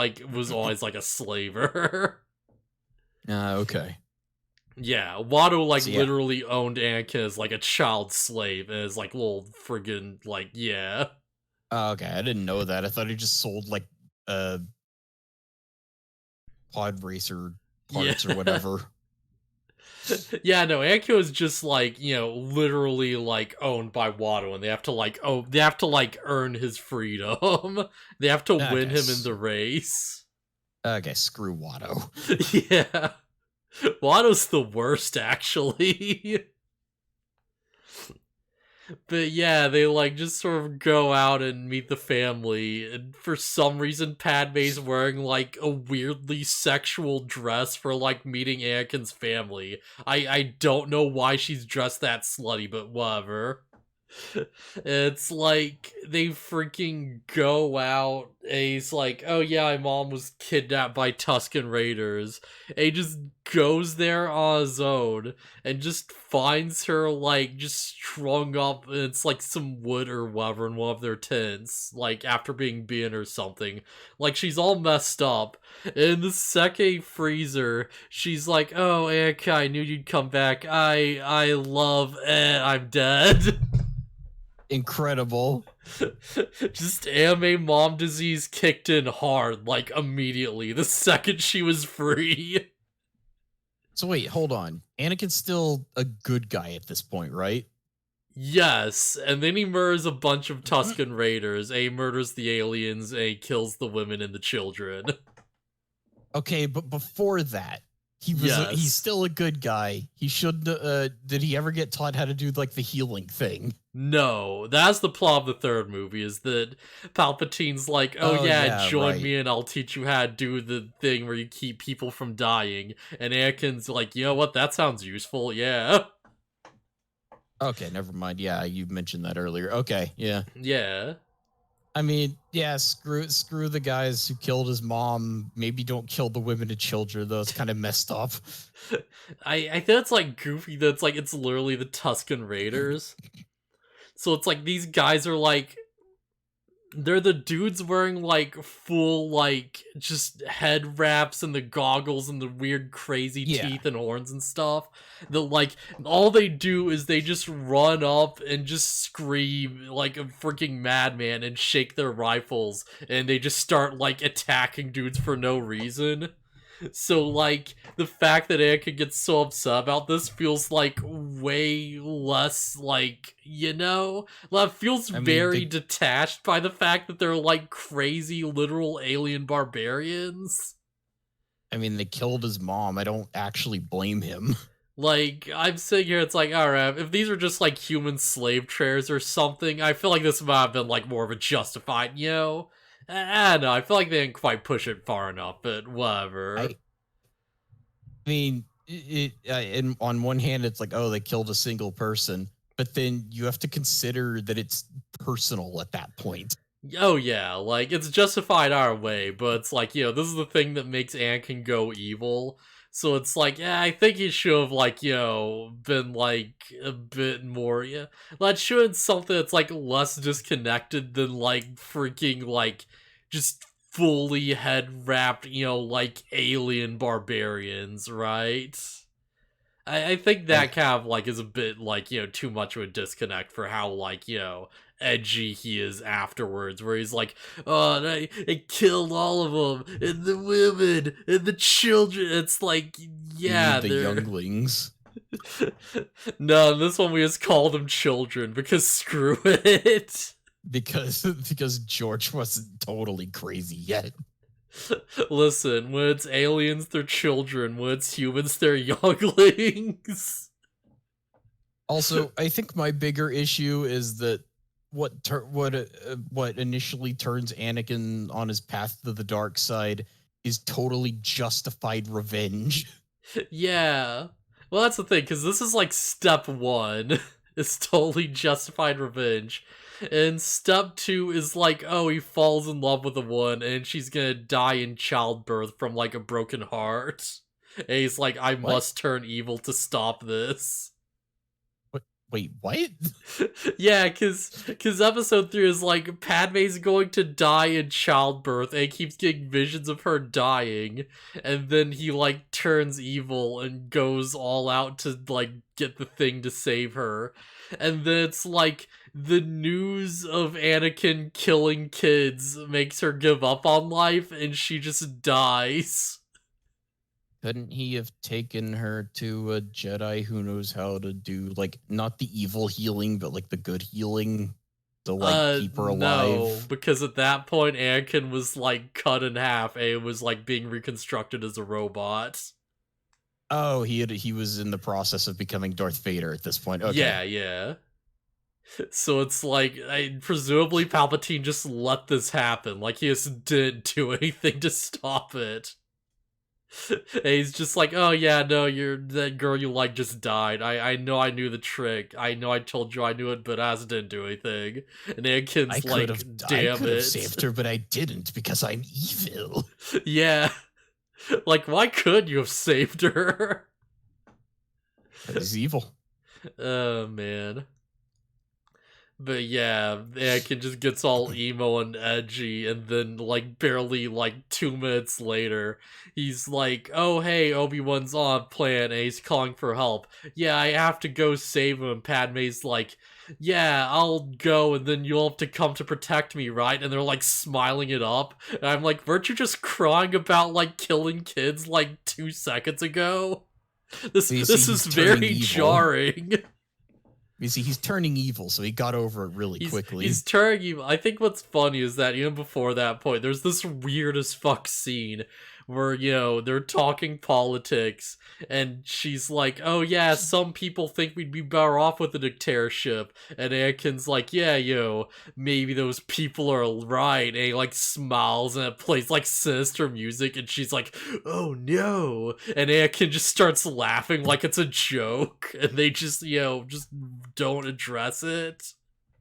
always, like, a slaver. Okay. Yeah, Watto, like, literally owned Anakin as, like, a child slave, and is, like, little friggin', like, yeah. Okay, I didn't know that. I thought he just sold, like, pod racer parts or whatever. Yeah, no, Anakin was just, like, literally, like, owned by Watto, and they have to, like, earn his freedom. They have to win him in the race. Okay, screw Watto. Yeah. Watto's the worst, actually. But yeah, they like just sort of go out and meet the family, and for some reason Padme's wearing like a weirdly sexual dress for like meeting Anakin's family. I don't know why she's dressed that slutty, but whatever. It's like they freaking go out, and he's like, "Oh yeah, my mom was kidnapped by Tusken Raiders." And he just goes there on his own and just finds her like just strung up, and it's like some wood or whatever in one of their tents, like after being beaten or something. Like she's all messed up. In the second freezer, she's like, "Oh, Anakin, I knew you'd come back. I love, I'm dead." Incredible. Just anime mom disease kicked in hard, like immediately, the second she was free. So wait, hold on. Anakin's still a good guy at this point, right? Yes, and then he murders a bunch of Tusken Raiders, and he murders the aliens, and he kills the women and the children. Okay, but before that, he's still a good guy. He should did he ever get taught how to do like the healing thing? No, that's the plot of the third movie, is that Palpatine's like, oh yeah, join me and I'll teach you how to do the thing where you keep people from dying. And Anakin's like, you know what, that sounds useful, yeah. Okay, never mind. Yeah, you mentioned that earlier. Okay, yeah. Yeah. I mean, yeah, screw the guys who killed his mom. Maybe don't kill the women and children, though. It's kind of messed up. I think it's like goofy that it's literally the Tusken Raiders. So it's like these guys are like, they're the dudes wearing like full like just head wraps and the goggles and the weird crazy teeth and horns and stuff. That like all they do is they just run up and just scream like a freaking madman and shake their rifles, and they just start like attacking dudes for no reason. So, like, the fact that Anakin gets so upset about this feels like way less, like, that feels very detached by the fact that they're, like, crazy, literal alien barbarians. I mean, they killed his mom. I don't actually blame him. Like, I'm sitting here, it's like, alright, if these were just, like, human slave traders or something, I feel like this might have been, like, more of a justified, I don't know, I feel like they didn't quite push it far enough, but whatever. I mean, on one hand, it's like, oh, they killed a single person, but then you have to consider that it's personal at that point. Oh yeah, like, it's justified our way, but it's like, this is the thing that makes Anakin go evil. So it's like, yeah, I think he should have, like, been, like, a bit more, let's show it something that's, like, less disconnected than, like, freaking, like, just fully head-wrapped, like, alien barbarians, right? I think that kind of, like, is a bit, like, too much of a disconnect for how, like, edgy he is afterwards, where he's like, oh, I killed all of them, and the women, and the children. It's like, yeah, the younglings. No, this one we just called them children, because screw it. Because George wasn't totally crazy yet. Listen, when it's aliens, they're children. When it's humans, they're younglings. Also, I think my bigger issue is that what initially turns Anakin on his path to the dark side is totally justified revenge. Yeah. Well, that's the thing, because this is like step 1. It's totally justified revenge. And step 2 is like, oh, he falls in love with a woman and she's gonna die in childbirth from like a broken heart. And he's like, I must turn evil to stop this. Wait, what? Yeah, because episode 3 is like, Padme's going to die in childbirth, and he keeps getting visions of her dying, and then he, like, turns evil and goes all out to, like, get the thing to save her. And then it's like, the news of Anakin killing kids makes her give up on life, and she just dies. Couldn't he have taken her to a Jedi who knows how to do, like, not the evil healing, but, like, the good healing to, like, keep her alive? No, because at that point, Anakin was, like, cut in half, and it was, like, being reconstructed as a robot. Oh, he was in the process of becoming Darth Vader at this point. Okay. Yeah. So it's like, presumably Palpatine just let this happen. Like, he just didn't do anything to stop it. And he's just like, oh yeah, no, that girl you like just died. I know I knew the trick. I know I told you I knew it, but I didn't do anything. And Anakin's like, damn it. I could have saved her, but I didn't because I'm evil. Yeah. Like, why could you have saved her? He's evil. Oh, man. But yeah, Anakin just gets all emo and edgy, and then, like, barely, like, 2 minutes later, he's like, oh, hey, Obi-Wan's on plan, and he's calling for help. Yeah, I have to go save him. Padme's like, yeah, I'll go, and then you'll have to come to protect me, right? And they're, like, smiling it up. And I'm like, weren't you just crying about, like, killing kids, like, 2 seconds ago? This is very jarring. You see, he's turning evil, so he got over it really quickly. He's turning evil. I think what's funny is that even before that point, there's this weird as fuck scene where, they're talking politics, and she's like, oh yeah, some people think we'd be better off with a dictatorship, and Anakin's like, yeah, maybe those people are right, and he, like, smiles, and it plays, like, sinister music, and she's like, oh no, and Anakin just starts laughing like it's a joke, and they just, just don't address it.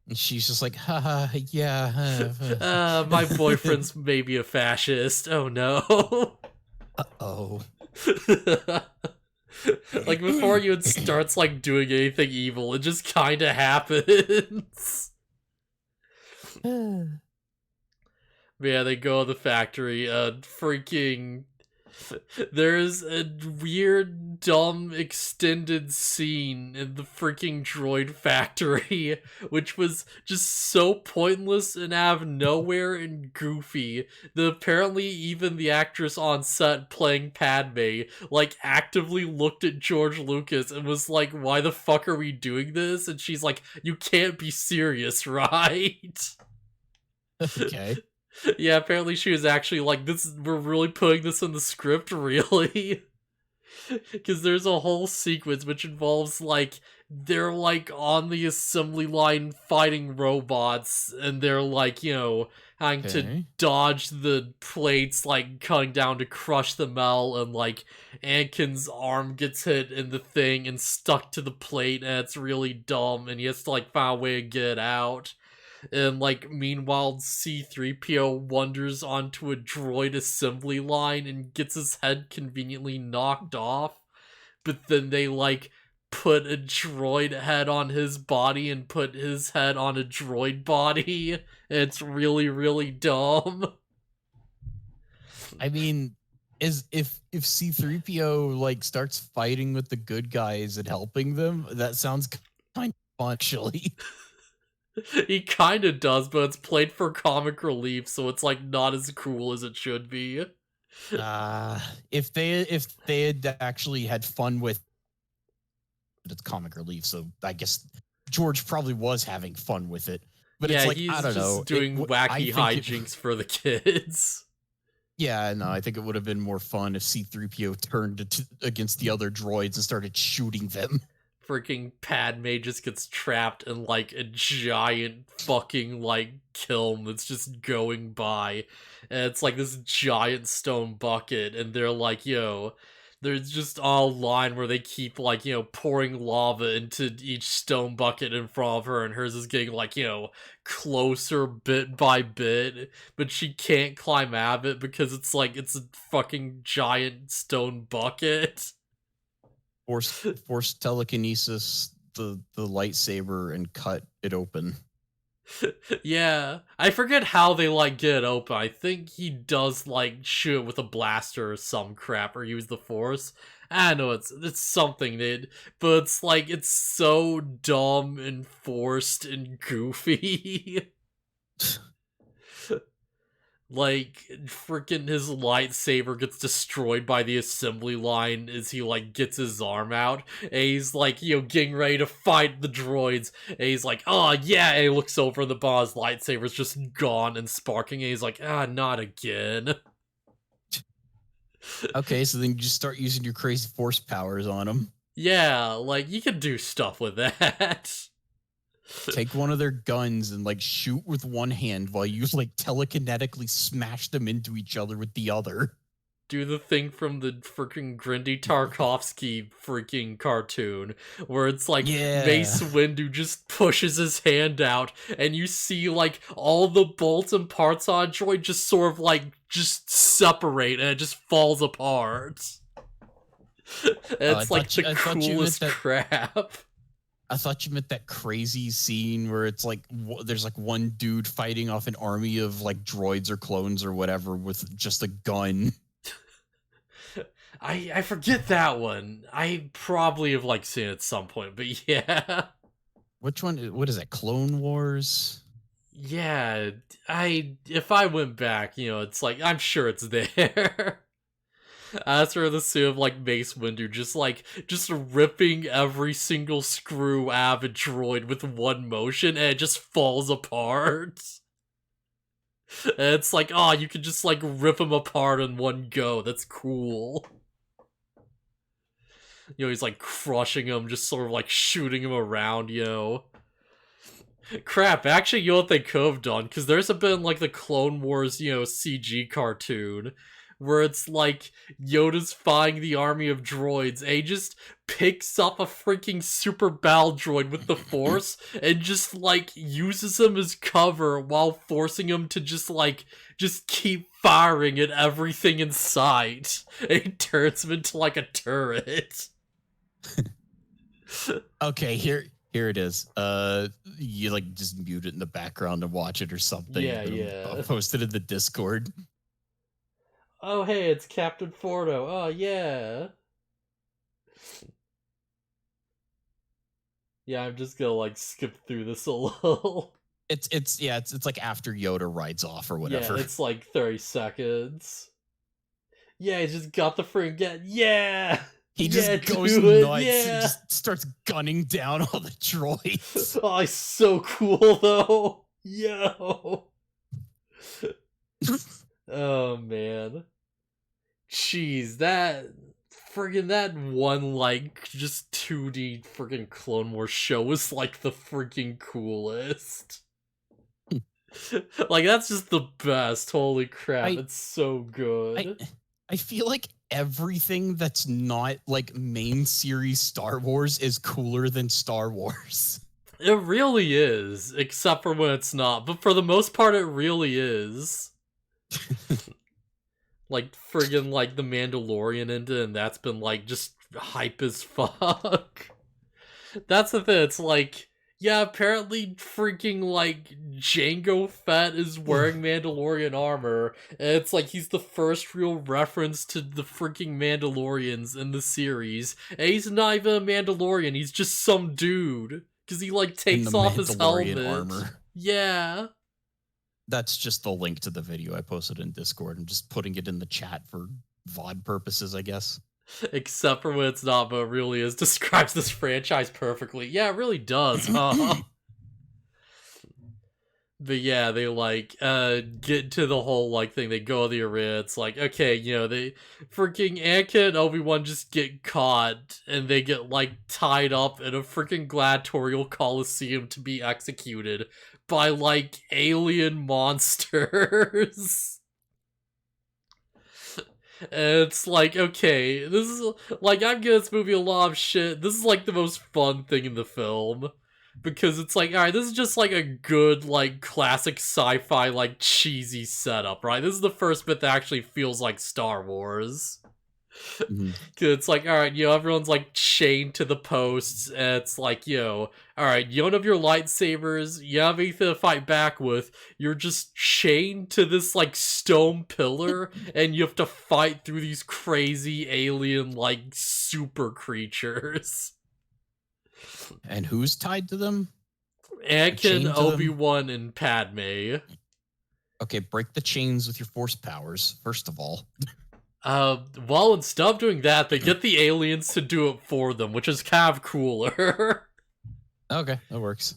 And she's just like, haha, yeah. My boyfriend's maybe a fascist. Oh no. Uh-oh. Like, before you starts, like, doing anything evil, it just kind of happens. Yeah, they go to the factory. Freaking. There's a weird, dumb, extended scene in the freaking droid factory, which was just so pointless and out of nowhere and goofy that apparently even the actress on set playing Padme, like, actively looked at George Lucas and was like, why the fuck are we doing this? And she's like, you can't be serious, right? Okay. Yeah, apparently she was actually like, we're really putting this in the script, really? Because there's a whole sequence which involves, like, they're, like, on the assembly line fighting robots, and they're, like, having to dodge the plates, like, cutting down to crush the metal, and, like, Anakin's arm gets hit in the thing and stuck to the plate, and it's really dumb, and he has to, like, find a way to get out. And, like, meanwhile, C-3PO wanders onto a droid assembly line and gets his head conveniently knocked off. But then they, like, put a droid head on his body and put his head on a droid body. And it's really, really dumb. I mean, if C-3PO, like, starts fighting with the good guys and helping them, that sounds kind of fun, actually. He kind of does, but it's played for comic relief, so it's, like, not as cool as it should be. If they had actually had fun with it's comic relief, so I guess George probably was having fun with it. But yeah, it's like, he's I don't just know, doing wacky hijinks for the kids. Yeah, no, I think it would have been more fun if C-3PO turned against the other droids and started shooting them. Freaking Padme just gets trapped in, like, a giant fucking, like, kiln that's just going by. And it's, like, this giant stone bucket, and they're like, there's just a line where they keep, like, pouring lava into each stone bucket in front of her, and hers is getting, like, closer bit by bit, but she can't climb out of it because it's, like, it's a fucking giant stone bucket. Force telekinesis the lightsaber and cut it open. Yeah, I forget how they, like, get it open. I think he does, like, shoot it with a blaster or some crap, or use the Force. I don't know, it's something, dude. But it's, like, it's so dumb and forced and goofy. Like, freaking his lightsaber gets destroyed by the assembly line as he, like, gets his arm out. And he's, like, getting ready to fight the droids. And he's like, oh, yeah. And he looks over and the boss lightsaber's just gone and sparking. And he's like, not again. Okay, so then you just start using your crazy force powers on him. Yeah, like, you can do stuff with that. Take one of their guns and, like, shoot with one hand while you, like, telekinetically smash them into each other with the other. Do the thing from the freaking Grindy Tarkovsky freaking cartoon where it's like Mace Windu just pushes his hand out and you see, like, all the bolts and parts on a droid just sort of, like, just separate and it just falls apart. It's like the coolest crap. I thought you meant that crazy scene where it's like there's, like, one dude fighting off an army of, like, droids or clones or whatever with just a gun. I forget that one. I probably have, like, seen it at some point, but yeah. Which one? What is that? Clone Wars? Yeah, if I went back, it's like, I'm sure it's there. That's where the scene of, like, Mace Windu just ripping every single screw out of a droid with one motion, and it just falls apart. And it's like, oh, you could just, like, rip them apart in one go. That's cool. He's, like, crushing them, just sort of, like, shooting them around, Crap, actually, you know what they could have done? Because there's been, like, the Clone Wars, CG cartoon, where it's like Yoda's fighting the army of droids, and he just picks up a freaking super battle droid with the Force and just, like, uses him as cover while forcing him to just keep firing at everything in sight. And he turns him into, like, a turret. Okay, Here it is. You like just mute it in the background and watch it or something. Yeah. I'll post it in the Discord. Oh, hey, it's Captain Fordo. Oh, yeah. Yeah, I'm just gonna like skip through this a little. It's like after Yoda rides off or whatever. Yeah, it's like 30 seconds. Yeah, he just got the friggin' yeah. He just goes nuts and just starts gunning down all the droids. Oh, he's so cool though. Yo. Oh man. Jeez, that one like just 2D freaking Clone Wars show was like the freaking coolest. Like that's just the best. Holy crap, it's so good. I feel like everything that's not like main series Star Wars is cooler than Star Wars. It really is, except for when it's not. But for the most part, it really is. Like friggin' like the Mandalorian into, and that's been like just hype as fuck. That's the thing. It's like, yeah, apparently freaking like Jango Fett is wearing Mandalorian armor, and it's like he's the first real reference to the freaking Mandalorians in the series. And he's not even a Mandalorian, he's just some dude. Because he like takes off his helmet. Armor. Yeah. That's just the link to the video I posted in Discord. I'm just putting it in the chat for VOD purposes, I guess. Except for when it's not, but it really is. Describes this franchise perfectly. Yeah, it really does, huh? But yeah, they like get to the whole like thing. They go to the arena. It's like, okay, you know, they freaking Anakin and Obi-Wan just get caught and they get like tied up in a freaking gladiatorial coliseum to be executed by like alien monsters. And it's like, okay, this is like, I'm giving this movie a lot of shit. This is like the most fun thing in the film. Because it's like, alright, this is just like a good, like, classic sci-fi, like, cheesy setup, right? This is the first bit that actually feels like Star Wars. Mm-hmm. Cause it's like, alright, you know, everyone's like chained to the posts, and it's like, yo, alright, you don't have your lightsabers, you have anything to fight back with, you're just chained to this, like, stone pillar, and you have to fight through these crazy alien, like, super creatures. And who's tied to them? Anakin, Obi-Wan, and Padme. Okay, break the chains with your force powers, first of all. Well, instead of doing that, they get the aliens to do it for them, which is kind of cooler. Okay, that works.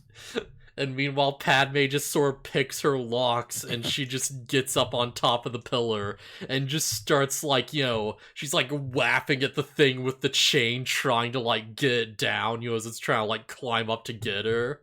And meanwhile, Padme just sort of picks her locks, and she just gets up on top of the pillar, and just starts, like, you know, she's, like, whapping at the thing with the chain, trying to, like, get it down, you know, as it's trying to, like, climb up to get her.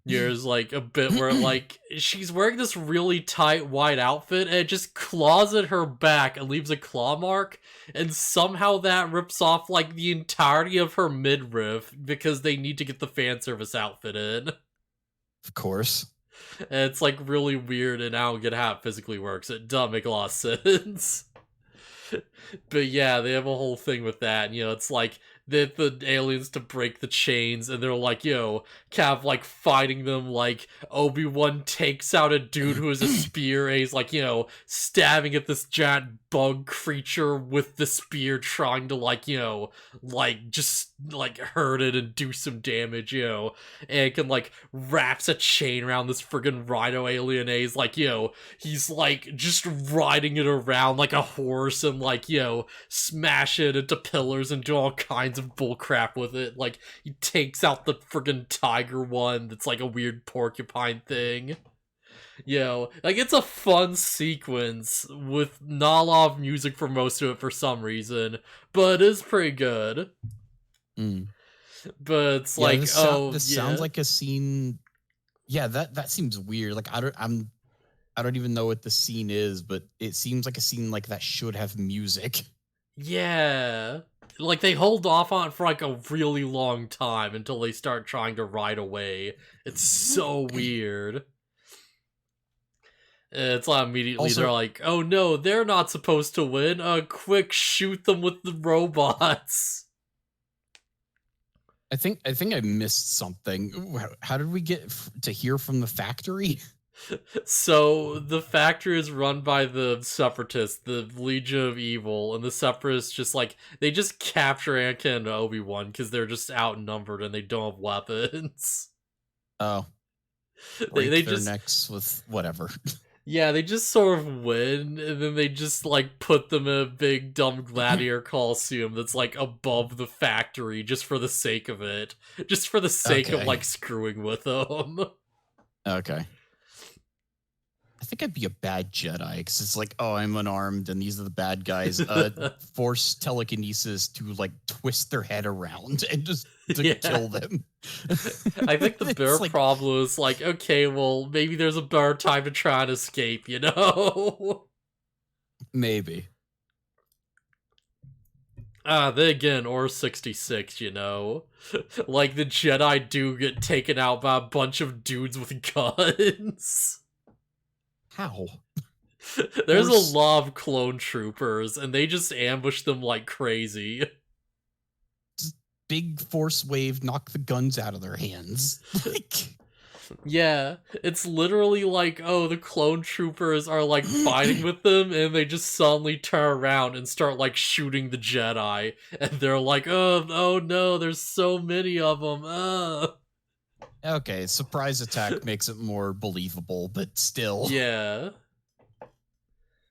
There's, like, a bit where, like, she's wearing this really tight white outfit, and it just claws at her back and leaves a claw mark, and somehow that rips off, like, the entirety of her midriff, because they need to get the fan service outfit in. Of course. And it's, like, really weird, and I don't get how it physically works. It doesn't make a lot of sense. But yeah, they have a whole thing with that, and, you know, it's like, the aliens to break the chains, and they're like, yo, kind of like fighting them, like Obi-Wan takes out a dude who has a spear, and he's like, you know, stabbing at this giant bug creature with the spear, trying to like, you know, like just like hurt it and do some damage, you know, and it can like wraps a chain around this friggin' rhino alien, and he's like, you know, he's like just riding it around like a horse and like, you know, smash it into pillars and do all kinds of bullcrap with it. Like, he takes out the friggin' tiger one that's like a weird porcupine thing. You know, like, it's a fun sequence with not a lot of music for most of it for some reason, but it is pretty good. But it's like, this sounds like a scene. Yeah, that seems weird. Like, I don't even know what the scene is, but it seems like a scene like that should have music. Yeah. Like, they hold off on it for, like, a really long time until they start trying to ride away. It's so weird. It's like immediately also, they're like, oh no, they're not supposed to win. Quick, shoot them with the robots. I think I missed something. How did we get to hear from the factory? So the factory is run by the Separatists, the Legion of Evil, and the Separatists just like they just capture Anakin and Obi-Wan because they're just outnumbered and they don't have weapons. Oh, They break their just necks with whatever. yeah, they just sort of win, and then they just like put them in a big dumb gladiator coliseum that's like above the factory just for the sake of it, just for the sake of Okay. like screwing with them. Okay. I think I'd be a bad Jedi because it's like, oh, I'm unarmed and these are the bad guys. Force telekinesis to like twist their head around and just to Yeah. kill them. I think the bigger like, problem is like, okay, well, maybe there's a better time to try and escape, you know? maybe. Then again, or 66, you know? Like, the Jedi do get taken out by a bunch of dudes with guns. How? There's a Force lot of clone troopers, and they just ambush them like crazy. big force wave knock the guns out of their hands. Like Yeah, it's literally like, oh, the clone troopers are like fighting with them, and they just suddenly turn around and start like shooting the Jedi, and they're like, oh no, there's so many of them. okay, surprise attack makes it more believable, but still. Yeah.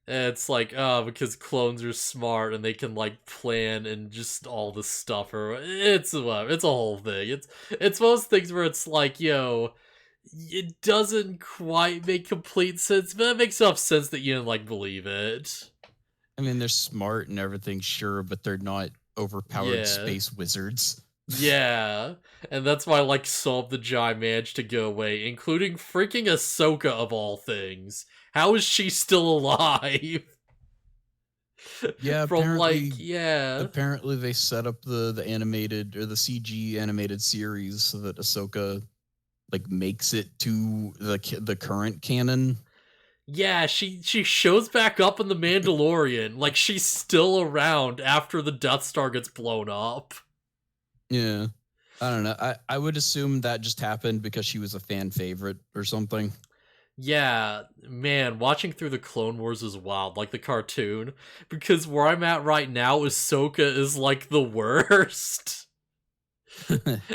And it's like, oh, because clones are smart and they can like plan and just all this stuff, or it's a whole thing. It's one of those things where it's like, yo, it doesn't quite make complete sense, but it makes enough sense that you didn't like believe it. I mean, they're smart and everything, sure, but they're not overpowered Yeah. space wizards. Yeah. And that's why like some of the Jai managed to go away, including freaking Ahsoka of all things. How is she still alive? Yeah, From apparently like, yeah. apparently they set up the animated or the CG animated series so that Ahsoka like makes it to the current canon. Yeah, she shows back up in the Mandalorian, like she's still around after the Death Star gets blown up. Yeah. I don't know. I would assume that just happened because she was a fan favorite or something. Yeah, man, watching through the Clone Wars is wild, like the cartoon, because where I'm at right now, Ahsoka is like the worst.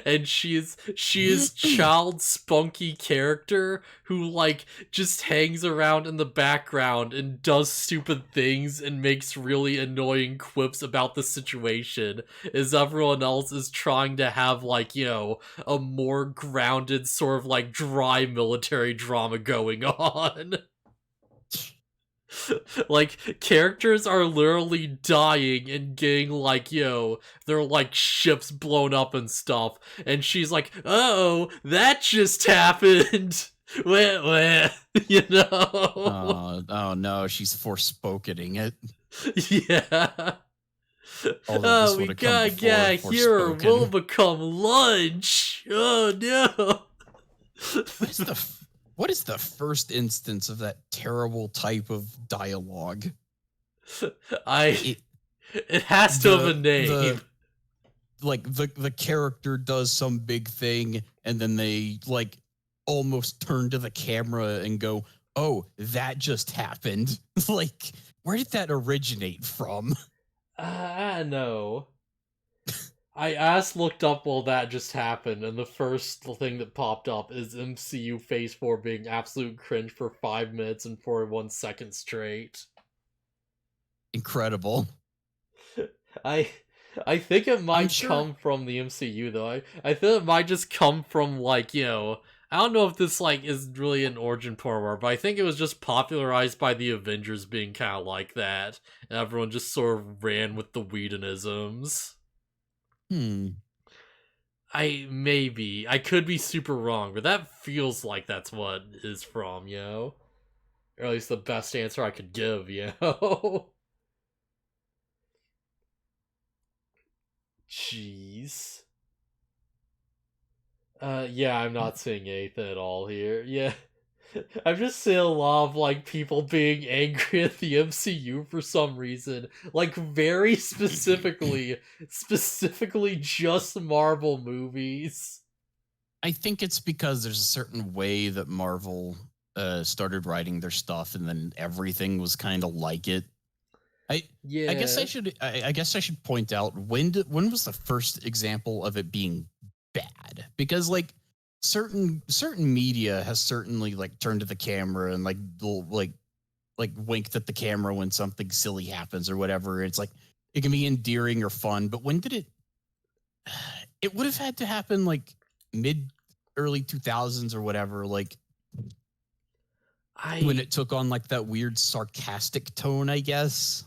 And she is child spunky character who like just hangs around in the background and does stupid things and makes really annoying quips about the situation as everyone else is trying to have like, you know, a more grounded sort of like dry military drama going on. Like, characters are literally dying and getting, like, yo, they're like ships blown up and stuff. And she's like, oh, that just happened. Wah, you know? Oh no, she's forspokening it. Yeah. Although this Oh, would we have come gotta before get here or we'll Forspoken. become lunch. Oh, no. What is the first instance of that terrible type of dialogue? I. It It has to have a name. the character does some big thing and then they like almost turn to the camera and go, "Oh, that just happened." Like, where did that originate from? I know. I asked, looked up while that just happened, and the first thing that popped up is MCU Phase 4 being absolute cringe for 5 minutes and 41 seconds straight. Incredible. I I think it I'm might sure. come from the MCU though. I think it might just come from like, you know, I don't know if this like is really an origin point, but I think it was just popularized by the Avengers being kind of like that, and everyone just sort of ran with the Whedonisms. Hmm. I could be super wrong, but that feels like that's what it is from, you know? Or at least the best answer I could give, you know? Jeez. Yeah, I'm not seeing anything at all here. Yeah. I'm just seeing a lot of like people being angry at the MCU for some reason. Like very specifically just Marvel movies. I think it's because there's a certain way that Marvel started writing their stuff, and then everything was kind of like it. I guess Yeah. I guess I should point out when was the first example of it being bad? Because like certain media has certainly like turned to the camera and like winked at the camera when something silly happens or whatever. It's like it can be endearing or fun, but when did it? It would have had to happen like mid early 2000s or whatever, like when I it took on like that weird sarcastic tone, I guess.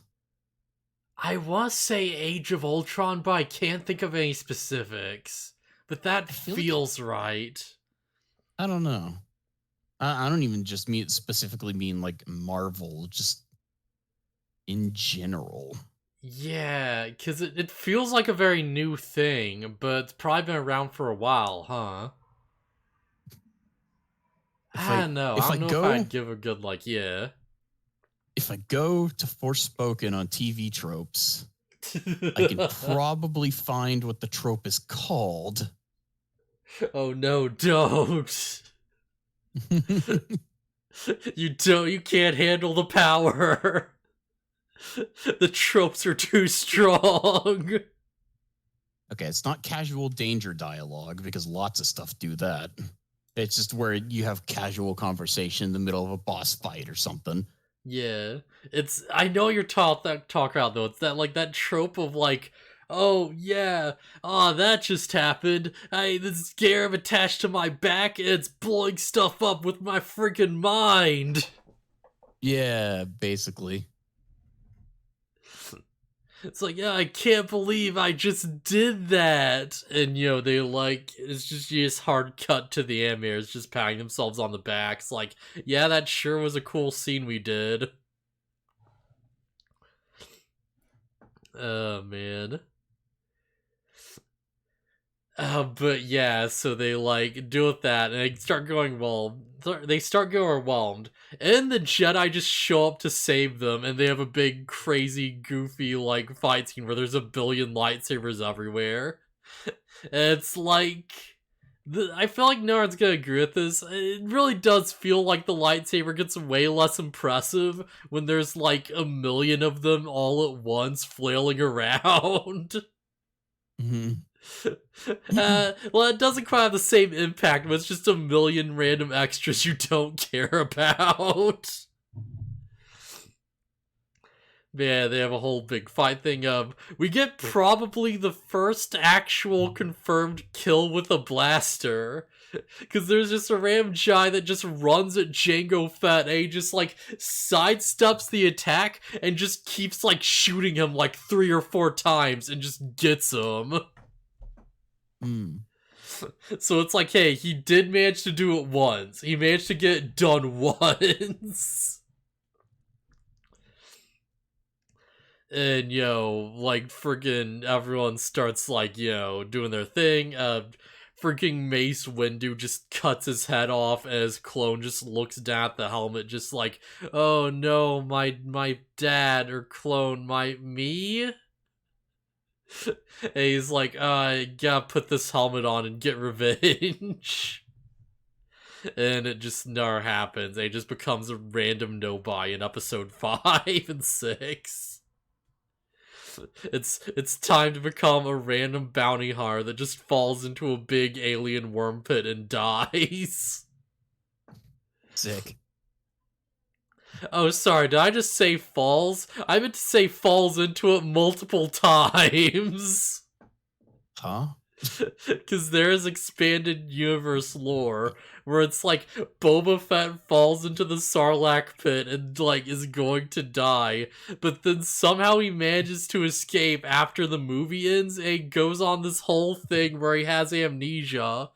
I want to say Age of Ultron, but I can't think of any specifics. But that I feel like feels right. I don't know. I don't even just specifically mean like Marvel, just in general. Yeah, because it feels like a very new thing, but it's probably been around for a while, huh? If I I don't know. I if I don't know if go I'd give a good, like, yeah. if I go to Forspoken on TV tropes, I can probably find what the trope is called. Oh no, don't. You can't handle the power. The tropes are too strong. Okay, it's not casual danger dialogue because lots of stuff do that. It's just where you have casual conversation in the middle of a boss fight or something. Yeah. I know you're talk about though. It's that like that trope of like, oh yeah, that just happened. This scarab attached to my back and it's blowing stuff up with my freaking mind. Yeah, basically. It's like, yeah, I can't believe I just did that. And, they like, it's just, you just hard cut to the animators just patting themselves on the backs. Like, yeah, that sure was a cool scene we did. Oh, man. But yeah, so they like deal with that and they start going, well, they start getting overwhelmed. And the Jedi just show up to save them and they have a big, crazy, goofy, like, fight scene where there's a billion lightsabers everywhere. And it's like, I feel like no one's gonna agree with this. It really does feel like the lightsaber gets way less impressive when there's like a million of them all at once flailing around. Mm-hmm. Well, it doesn't quite have the same impact, but it's just a million random extras you don't care about. Yeah, they have a whole big fight thing of. We get probably the first actual confirmed kill with a blaster. Because there's just a random guy that just runs at Jango Fett and he just like sidesteps the attack and just keeps like shooting him like 3 or 4 times and just gets him. Mm. So it's like, hey, he did manage to do it once. He managed to get it done once. And, like, freaking everyone starts, like, doing their thing. Freaking Mace Windu just cuts his head off as Clone just looks down at the helmet, just like, oh no, my dad, or Clone, me? And he's like, I gotta put this helmet on and get revenge. And it just never happens. It just becomes a random nobody in episode 5 and 6. It's time to become a random bounty hunter that just falls into a big alien worm pit and dies. Sick. Oh, sorry, did I just say falls? I meant to say falls into it multiple times. Huh? Because there is expanded universe lore where it's like Boba Fett falls into the Sarlacc pit and like is going to die, but then somehow he manages to escape after the movie ends and he goes on this whole thing where he has amnesia,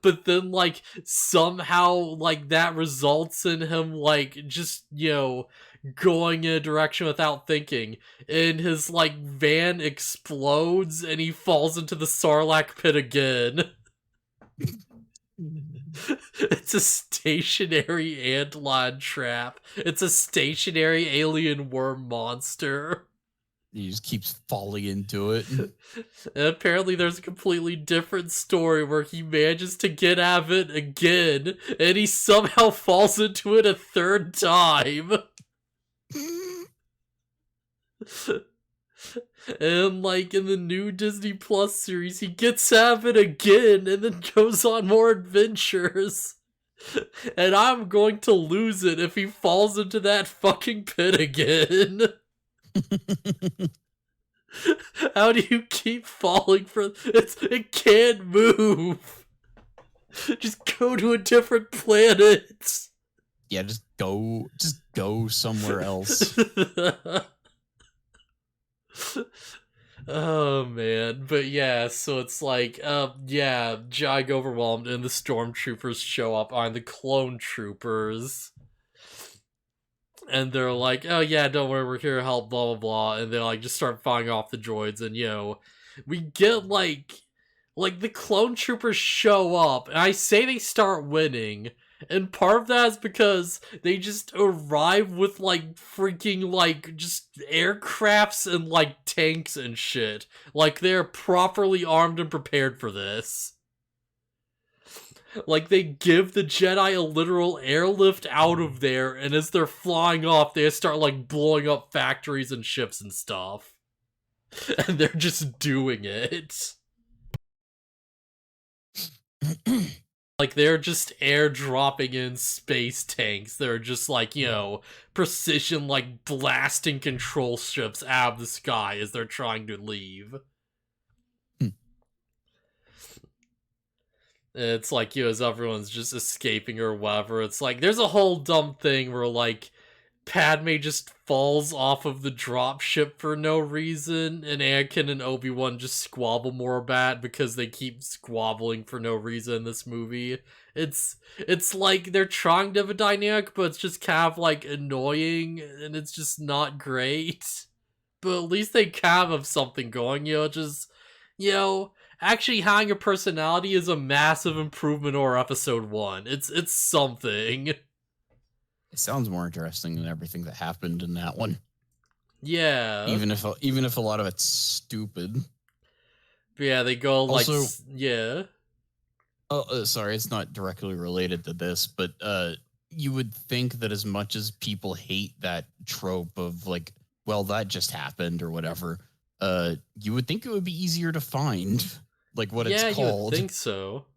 but then like somehow like that results in him like just going in a direction without thinking, and his like van explodes and he falls into the Sarlacc pit again. It's a stationary antlion trap. It's a stationary alien worm monster. He just keeps falling into it. And apparently there's a completely different story where he manages to get out of it again, and he somehow falls into it a third time. And like in the new Disney Plus series, he gets out of it again and then goes on more adventures. And I'm going to lose it if he falls into that fucking pit again. How do you keep falling for it can't move. Just go to a different planet. Yeah, just go somewhere else. Oh man, but yeah, so it's like, yeah, Jag overwhelmed, and the stormtroopers show up on the clone troopers. And they're like, oh yeah, don't worry, we're here to help, blah blah blah, and they like just start firing off the droids, and we get like the clone troopers show up, and I say they start winning, and part of that is because they just arrive with like freaking like just aircrafts and like tanks and shit, like they're properly armed and prepared for this. Like, they give the Jedi a literal airlift out of there, and as they're flying off, they start, like, blowing up factories and ships and stuff. And they're just doing it. Like, they're just airdropping in space tanks. They're just, like, precision, like, blasting control ships out of the sky as they're trying to leave. It's like, as everyone's just escaping or whatever, it's like, there's a whole dumb thing where, like, Padme just falls off of the dropship for no reason, and Anakin and Obi-Wan just squabble more about because they keep squabbling for no reason in this movie. It's like they're trying to have a dynamic, but it's just kind of, like, annoying, and it's just not great. But at least they kind of have something going, actually having a personality is a massive improvement over episode 1. It's something. It sounds more interesting than everything that happened in that one. Yeah. Even if a lot of it's stupid. But yeah, they go like also, yeah. Oh, sorry, it's not directly related to this, but you would think that as much as people hate that trope of like, well, that just happened or whatever, you would think it would be easier to find. Like what it's called. Yeah, you would think so.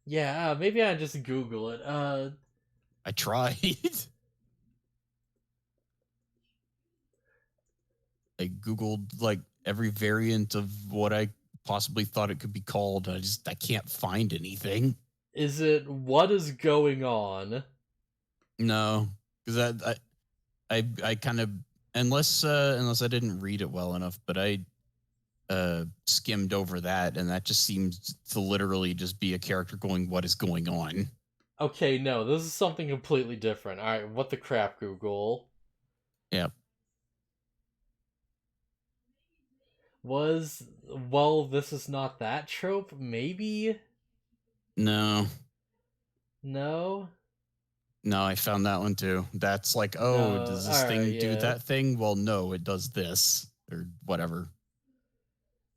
Yeah, maybe I just Google it. I tried. I Googled like every variant of what I possibly thought it could be called. I can't find anything. Is it What Is Going On? No, because I kind of unless I didn't read it well enough, but I skimmed over that, and that just seems to literally just be a character going, what is going on? Okay, no, this is something completely different. Alright, what the crap, Google? Yep. This is not that trope? Maybe? No, I found that one too. That's like, does this thing do that thing? Well, no, it does this, or whatever.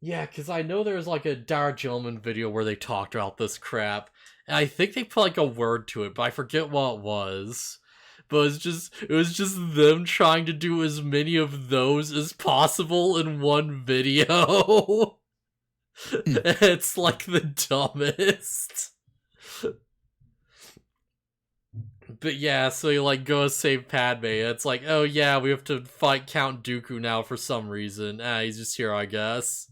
Yeah, because I know there's like a Dara Gentleman video where they talked about this crap, and I think they put like a word to it, but I forget what it was. But it was just them trying to do as many of those as possible in one video. It's like the dumbest. But yeah, so you like go save Padme. It's like, oh yeah, we have to fight Count Dooku now for some reason. He's just here, I guess.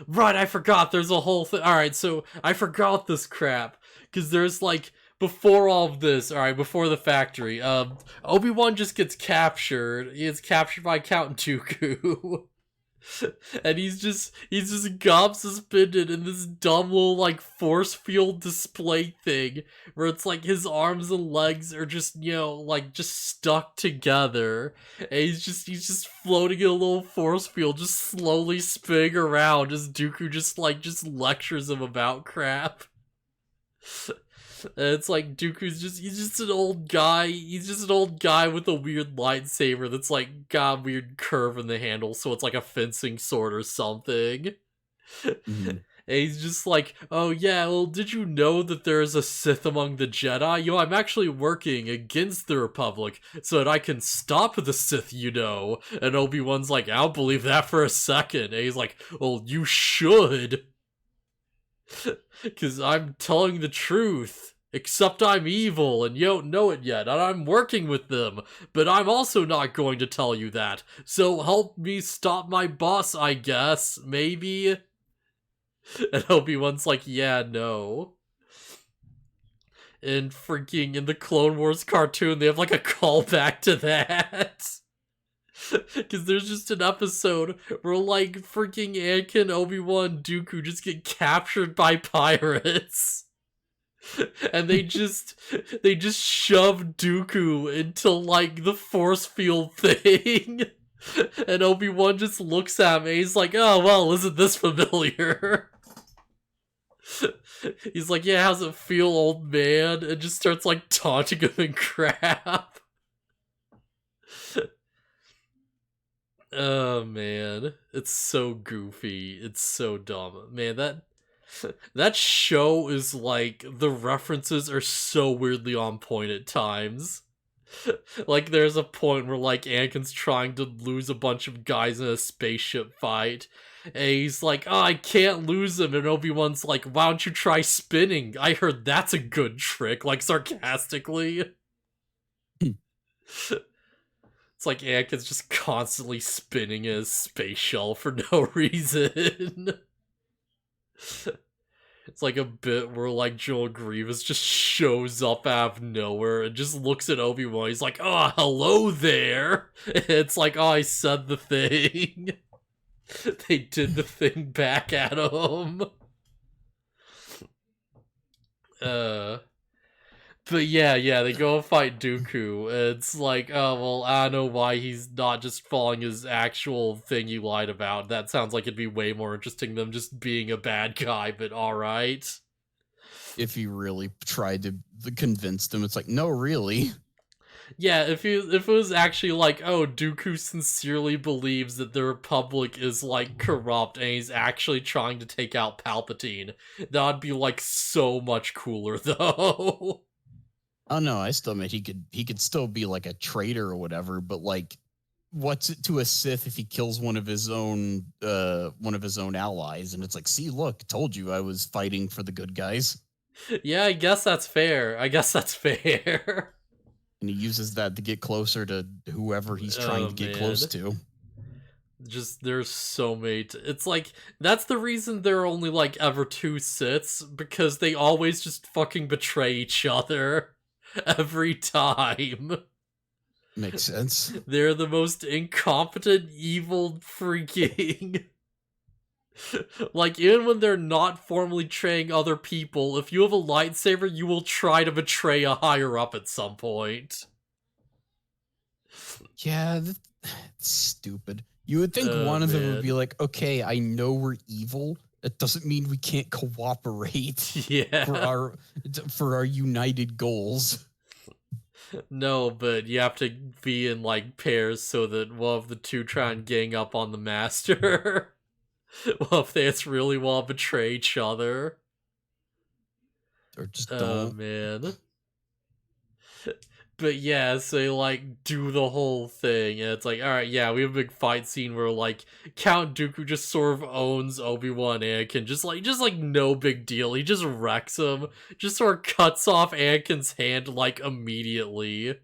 Right, I forgot there's a whole thing. Alright, so I forgot this crap. Because there's like, before all of this, alright, before the factory, Obi-Wan just gets captured. He gets captured by Count Dooku. And he's just gob suspended in this dumb little like force field display thing where it's like his arms and legs are just just stuck together, and he's just floating in a little force field, just slowly spinning around as Dooku just lectures him about crap. And it's like Dooku's he's just an old guy. He's just an old guy with a weird lightsaber that's like got a weird curve in the handle, so it's like a fencing sword or something. Mhm. And he's just like, oh yeah, well, did you know that there is a Sith among the Jedi? I'm actually working against the Republic so that I can stop the Sith, And Obi-Wan's like, I don't believe that for a second. And he's like, well, you should. Because I'm telling the truth. Except I'm evil, and you don't know it yet, and I'm working with them. But I'm also not going to tell you that. So help me stop my boss, I guess. Maybe? And Obi-Wan's like, yeah, no. And freaking in the Clone Wars cartoon, they have like a callback to that. Because there's just an episode where like freaking Anakin, Obi-Wan, Dooku just get captured by pirates. And they just shove Dooku into like the force field thing. And Obi-Wan just looks at me, he's like, oh well, isn't this familiar? He's like, yeah, how's it feel, old man? And just starts like taunting him and crap. Oh man, it's so goofy. It's so dumb. Man, that show is like, the references are so weirdly on point at times. Like there's a point where like Anakin's trying to lose a bunch of guys in a spaceship fight. And he's like, oh, I can't lose him. And Obi-Wan's like, why don't you try spinning? I heard that's a good trick, like sarcastically. It's like Anakin's just constantly spinning his space shell for no reason. It's like a bit where like Joel Grievous just shows up out of nowhere and just looks at Obi-Wan. He's like, oh, hello there. And it's like, oh, I said the thing. They did the thing back at him. But yeah, they go and fight Dooku. It's like, oh, well, I don't know why he's not just following his actual thing you lied about. That sounds like it'd be way more interesting than just being a bad guy, but alright. If he really tried to convince them, it's like, no, really. Yeah, if it was actually like, oh, Dooku sincerely believes that the Republic is like corrupt and he's actually trying to take out Palpatine, that'd be like so much cooler though. Oh no, I still mean he could still be like a traitor or whatever, but like, what's it to a Sith if he kills one of his own allies? And it's like, see, look, told you I was fighting for the good guys. Yeah, I guess that's fair. And he uses that to get closer to whoever he's trying to get close to. Just, there's so many. It's like, that's the reason there are only like ever 2 Siths, because they always just fucking betray each other. Every time. Makes sense. They're the most incompetent, evil freaking... Like, even when they're not formally betraying other people, if you have a lightsaber, you will try to betray a higher-up at some point. Yeah, that's stupid. You would think one of them would be like, okay, I know we're evil. That doesn't mean we can't cooperate. Yeah. For our united goals. No, but you have to be in, like, pairs so that one of the two try and gang up on the master. Well, if they just really want to betray each other. Or just don't. Oh, man. But yeah, so they, like, do the whole thing, and it's like, alright, yeah, we have a big fight scene where, like, Count Dooku just sort of owns Obi-Wan and Anakin, just like, no big deal. He just wrecks him, just sort of cuts off Anakin's hand, like, immediately.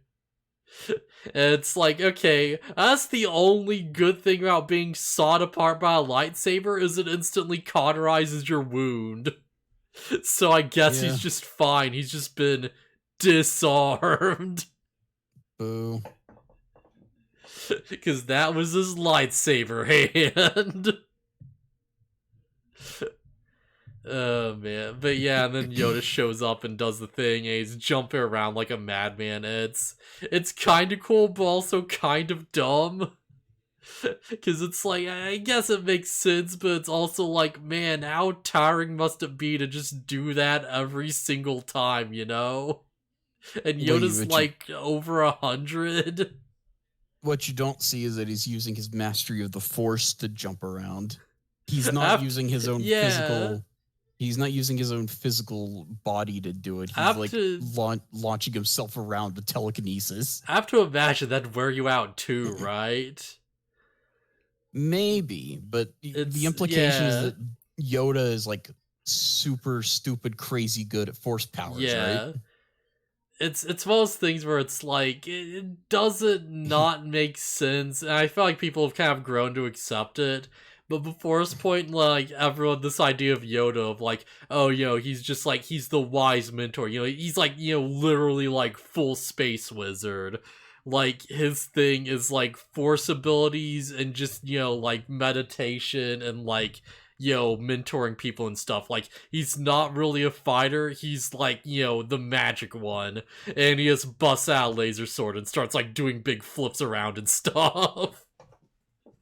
And it's like, okay, that's the only good thing about being sawed apart by a lightsaber, is it instantly cauterizes your wound. So I guess he's just fine, he's just been disarmed. Boo. Because that was his lightsaber hand. Oh man. But yeah, and then Yoda shows up and does the thing, and he's jumping around like a madman. It's kind of cool, but also kind of dumb. Because it's like, I guess it makes sense, but it's also like, man, how tiring must it be to just do that every single time, you know? And Wait, Yoda's like over 100. what you don't see is that he's using his mastery of the Force to jump around. He's not After, using his own yeah. physical. He's not using his own physical body to do it. I He's have like to, launching himself around with telekinesis. I have to imagine that'd wear you out too, right? Maybe, but the It's, implication is yeah. that Yoda is like super stupid, crazy good at Force powers, right? Yeah. It's one of those things where it's like it doesn't not make sense, and I feel like people have kind of grown to accept it. But before this point, like everyone, this idea of Yoda of like, oh, he's just like he's the wise mentor. He's like literally like full space wizard. Like his thing is like force abilities and just like meditation and like mentoring people and stuff. Like, he's not really a fighter. He's like, the magic one. And he just busts out a laser sword and starts like doing big flips around and stuff.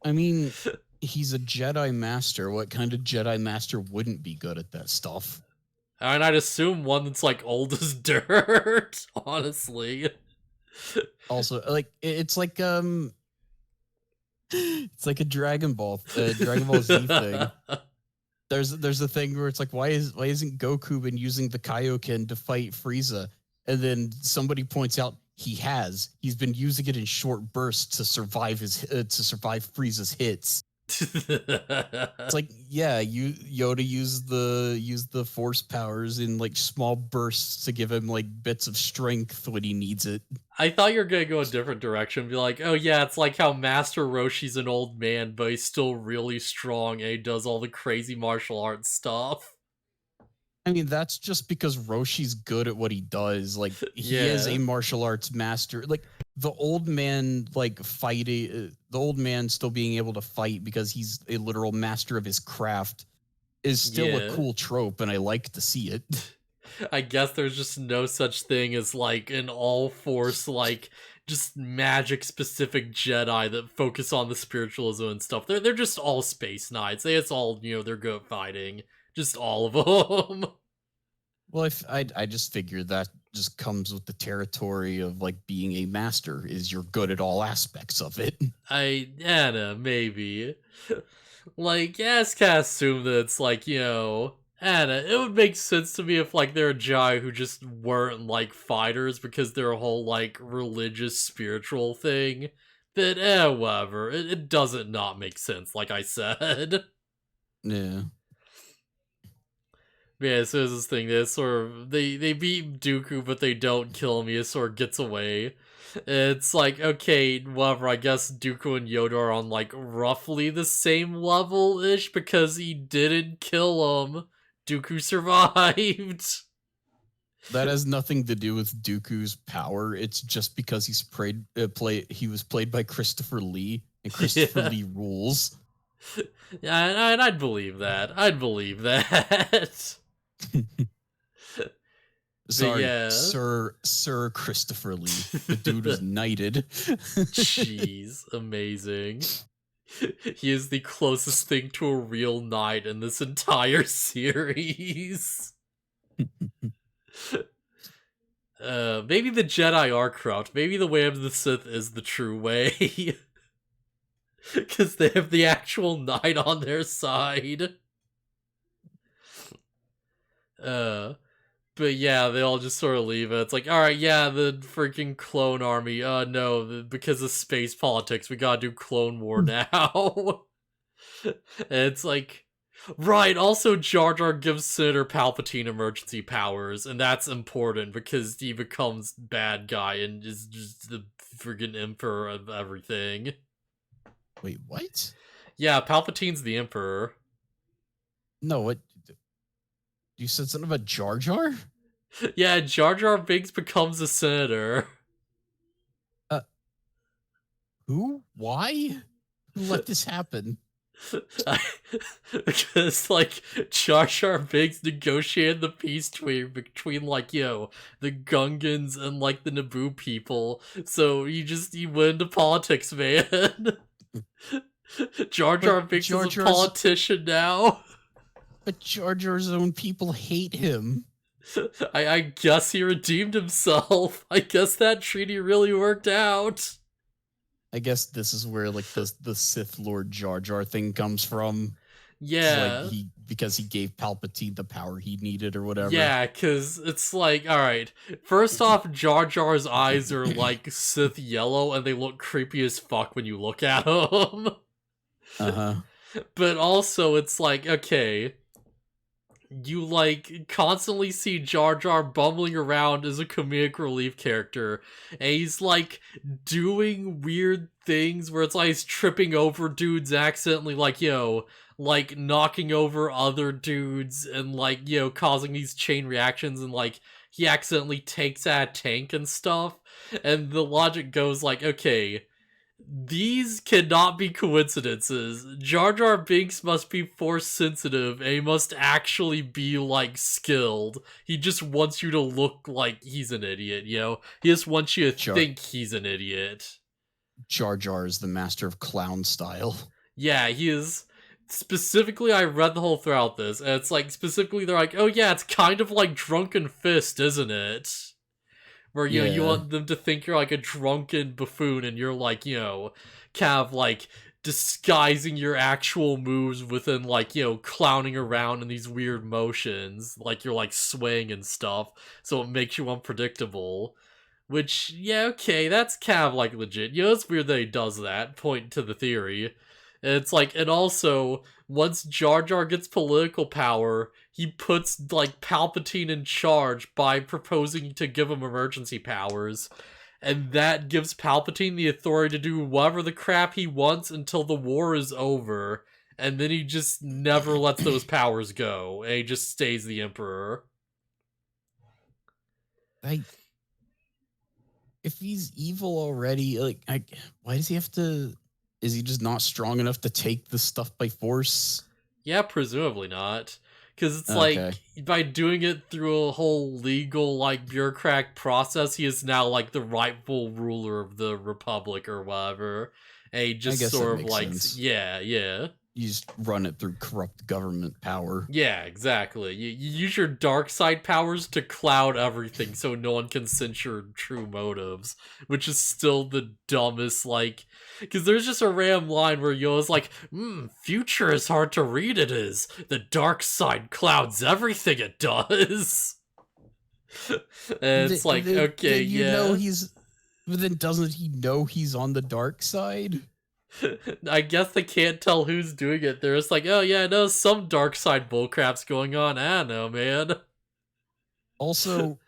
I mean, he's a Jedi Master. What kind of Jedi Master wouldn't be good at that stuff? And I'd assume one that's like old as dirt, honestly. Also, like it's like it's like a Dragon Ball Z thing. There's a thing where it's like, why isn't Goku been using the Kaioken to fight Frieza? And then somebody points out he's been using it in short bursts to survive Frieza's hits. It's like, yeah, Yoda used the Force powers in like small bursts to give him like bits of strength when he needs it. I thought you were gonna go a different direction, be like, oh yeah, it's like how Master Roshi's an old man, but he's still really strong and he does all the crazy martial arts stuff. I mean, that's just because Roshi's good at what he does. Like, he is a martial arts master. Like, the old man, like, the old man still being able to fight because he's a literal master of his craft is still a cool trope, and I like to see it. I guess there's just no such thing as, like, an all-force, like, just magic-specific Jedi that focus on the spiritualism and stuff. They're just all space knights. It's all, they're good at fighting. Just all of them. Well, I just figured that just comes with the territory of like being a master is you're good at all aspects of it. Anna, maybe. Like, yeah, it's kind of assume that it's like, Anna, it would make sense to me if like they're a Jedi who just weren't like fighters because they're a whole like religious spiritual thing. But whatever. It doesn't not make sense, like I said. Yeah. Yeah, so there's this thing that sort of they beat Dooku, but they don't kill him. He just sort of gets away. It's like, okay, whatever. I guess Dooku and Yoda are on like roughly the same level ish because he didn't kill him. Dooku survived. That has nothing to do with Dooku's power. It's just because he was played by Christopher Lee, and Christopher Lee rules. Yeah, and I'd believe that. Sorry, yeah. Sir Christopher Lee. The dude was knighted. Jeez, amazing. He is the closest thing to a real knight in this entire series. Maybe the Jedi are corrupt. Maybe the way of the Sith is the true way. Because they have the actual knight on their side. But yeah, they all just sort of leave it. It's like, alright, yeah, the freaking clone army. No, because of space politics, we gotta do Clone War now. And it's like, right, also Jar Jar gives Senator Palpatine emergency powers, and that's important because he becomes bad guy and is just the freaking emperor of everything. Wait, what? Yeah, Palpatine's the emperor. No, what? You said something about Jar Jar? Yeah, Jar Jar Binks becomes a senator. Who? Why? Who let this happen? Because, like, Jar Jar Binks negotiated the peace between like, the Gungans and, like, the Naboo people. So he went into politics, man. Jar Jar Binks is a politician now. But Jar Jar's own people hate him. I guess he redeemed himself. I guess that treaty really worked out. I guess this is where like the Sith Lord Jar Jar thing comes from. Yeah. Like because he gave Palpatine the power he needed or whatever. Yeah, because it's like, alright. First off, Jar Jar's eyes are like Sith yellow and they look creepy as fuck when you look at them. Uh-huh. But also, it's like, okay, you like constantly see Jar Jar bumbling around as a comedic relief character, and he's like doing weird things where it's like he's tripping over dudes accidentally, like, like knocking over other dudes and like, causing these chain reactions, and like he accidentally takes out a tank and stuff. And the logic goes like, okay, these cannot be coincidences. Jar Jar Binks must be force sensitive, and he must actually be, like, skilled. He just wants you to look like he's an idiot, He just wants you to think he's an idiot. Jar Jar is the master of clown style. Yeah, he is. Specifically, I read the whole throughout this, and it's like, specifically, they're like, oh yeah, it's kind of like Drunken Fist, isn't it? Where, you want them to think you're, like, a drunken buffoon, and you're, like, kind of, like, disguising your actual moves within, like, clowning around in these weird motions. Like, you're, like, swaying and stuff, so it makes you unpredictable. Which, yeah, okay, that's kind of, like, legit. It's weird that he does that, point to the theory. And it's like, and also, once Jar Jar gets political power, he puts, like, Palpatine in charge by proposing to give him emergency powers. And that gives Palpatine the authority to do whatever the crap he wants until the war is over. And then he just never lets those powers go. And he just stays the Emperor. If he's evil already, why does he have to... Is he just not strong enough to take the stuff by force? Yeah, presumably not. Because it's like, by doing it through a whole legal, like, bureaucratic process, he is now, like, the rightful ruler of the Republic or whatever. And he just sort of, like, sense. Yeah. You just run it through corrupt government power. Yeah, exactly. You use your dark side powers to cloud everything so no one can sense your true motives, which is still the dumbest, like... Because there's just a random line where Yoda's like, future is hard to read, it is. The dark side clouds everything it does. And it's like, okay, know but then doesn't he know he's on the dark side? I guess they can't tell who's doing it. They're just like, oh yeah, I know some dark side bullcrap's going on. I don't know, man. Also,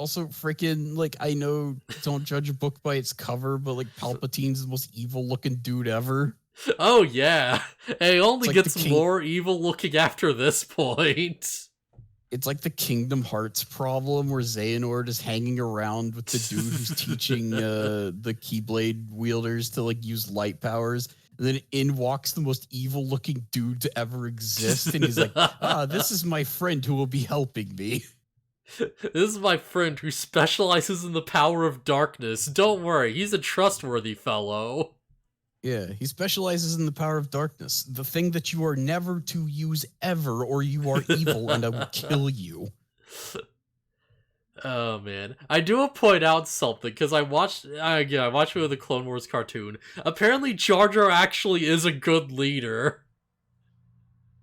freaking, like, I know don't judge a book by its cover, but like Palpatine's the most evil looking dude ever. Oh yeah, and he only gets more evil looking after this point. It's like the Kingdom Hearts problem where Xehanort is hanging around with the dude who's teaching the Keyblade wielders to like use light powers. And then in walks the most evil looking dude to ever exist. And he's like, this is my friend who will be helping me. This is my friend who specializes in the power of darkness. Don't worry, he's a trustworthy fellow. Yeah, he specializes in the power of darkness, the thing that you are never to use ever, or you are evil and I will kill you. Oh man, I do want to point out something because I watched it with the Clone Wars cartoon. Apparently, Jar Jar actually is a good leader.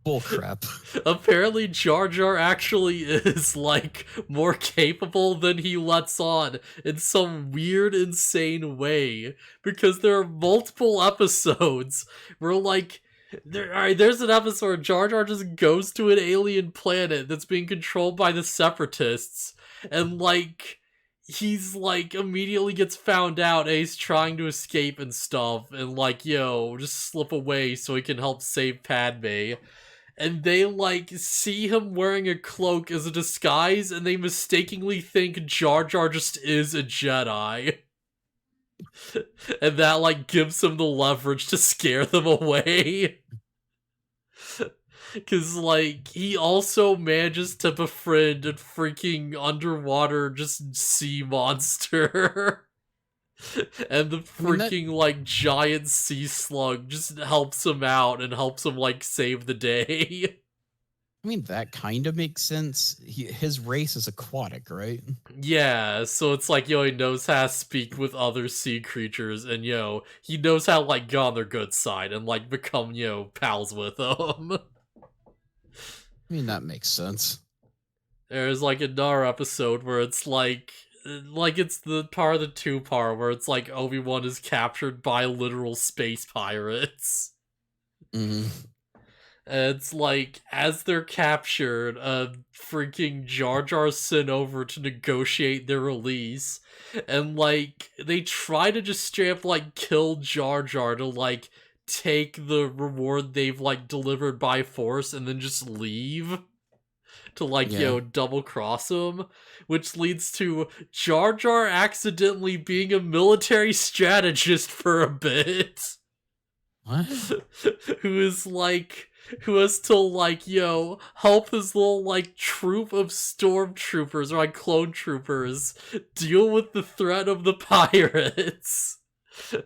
Bullcrap. Apparently, Jar Jar actually is, like, more capable than he lets on in some weird, insane way. Because there are multiple episodes where, like, there's an episode where Jar Jar just goes to an alien planet that's being controlled by the Separatists. And, like, he's, like, immediately gets found out and he's trying to escape and stuff. And, like, just slip away so he can help save Padme. And they, like, see him wearing a cloak as a disguise, and they mistakenly think Jar Jar just is a Jedi. And that, like, gives him the leverage to scare them away. Because, like, he also manages to befriend a freaking underwater just sea monster. And the freaking like giant sea slug just helps him out and helps him like save the day. I mean, that kind of makes sense. His race is aquatic, right? Yeah, so it's like, he knows how to speak with other sea creatures, and, he knows how to, like, get on their good side and, like, become, pals with them. I mean, that makes sense. There's, like, another episode where it's, like, it's the part of the two-part where it's, like, Obi-Wan is captured by literal space pirates. Mm-hmm. And it's like, as they're captured, freaking Jar Jar sent over to negotiate their release. And, like, they try to just straight up, like, kill Jar Jar to, like, take the reward they've, like, delivered by force and then just leave. To, like, double cross him. Which leads to Jar Jar accidentally being a military strategist for a bit. What? Who has to, like, help his little, like, troop of stormtroopers or, like, clone troopers deal with the threat of the pirates.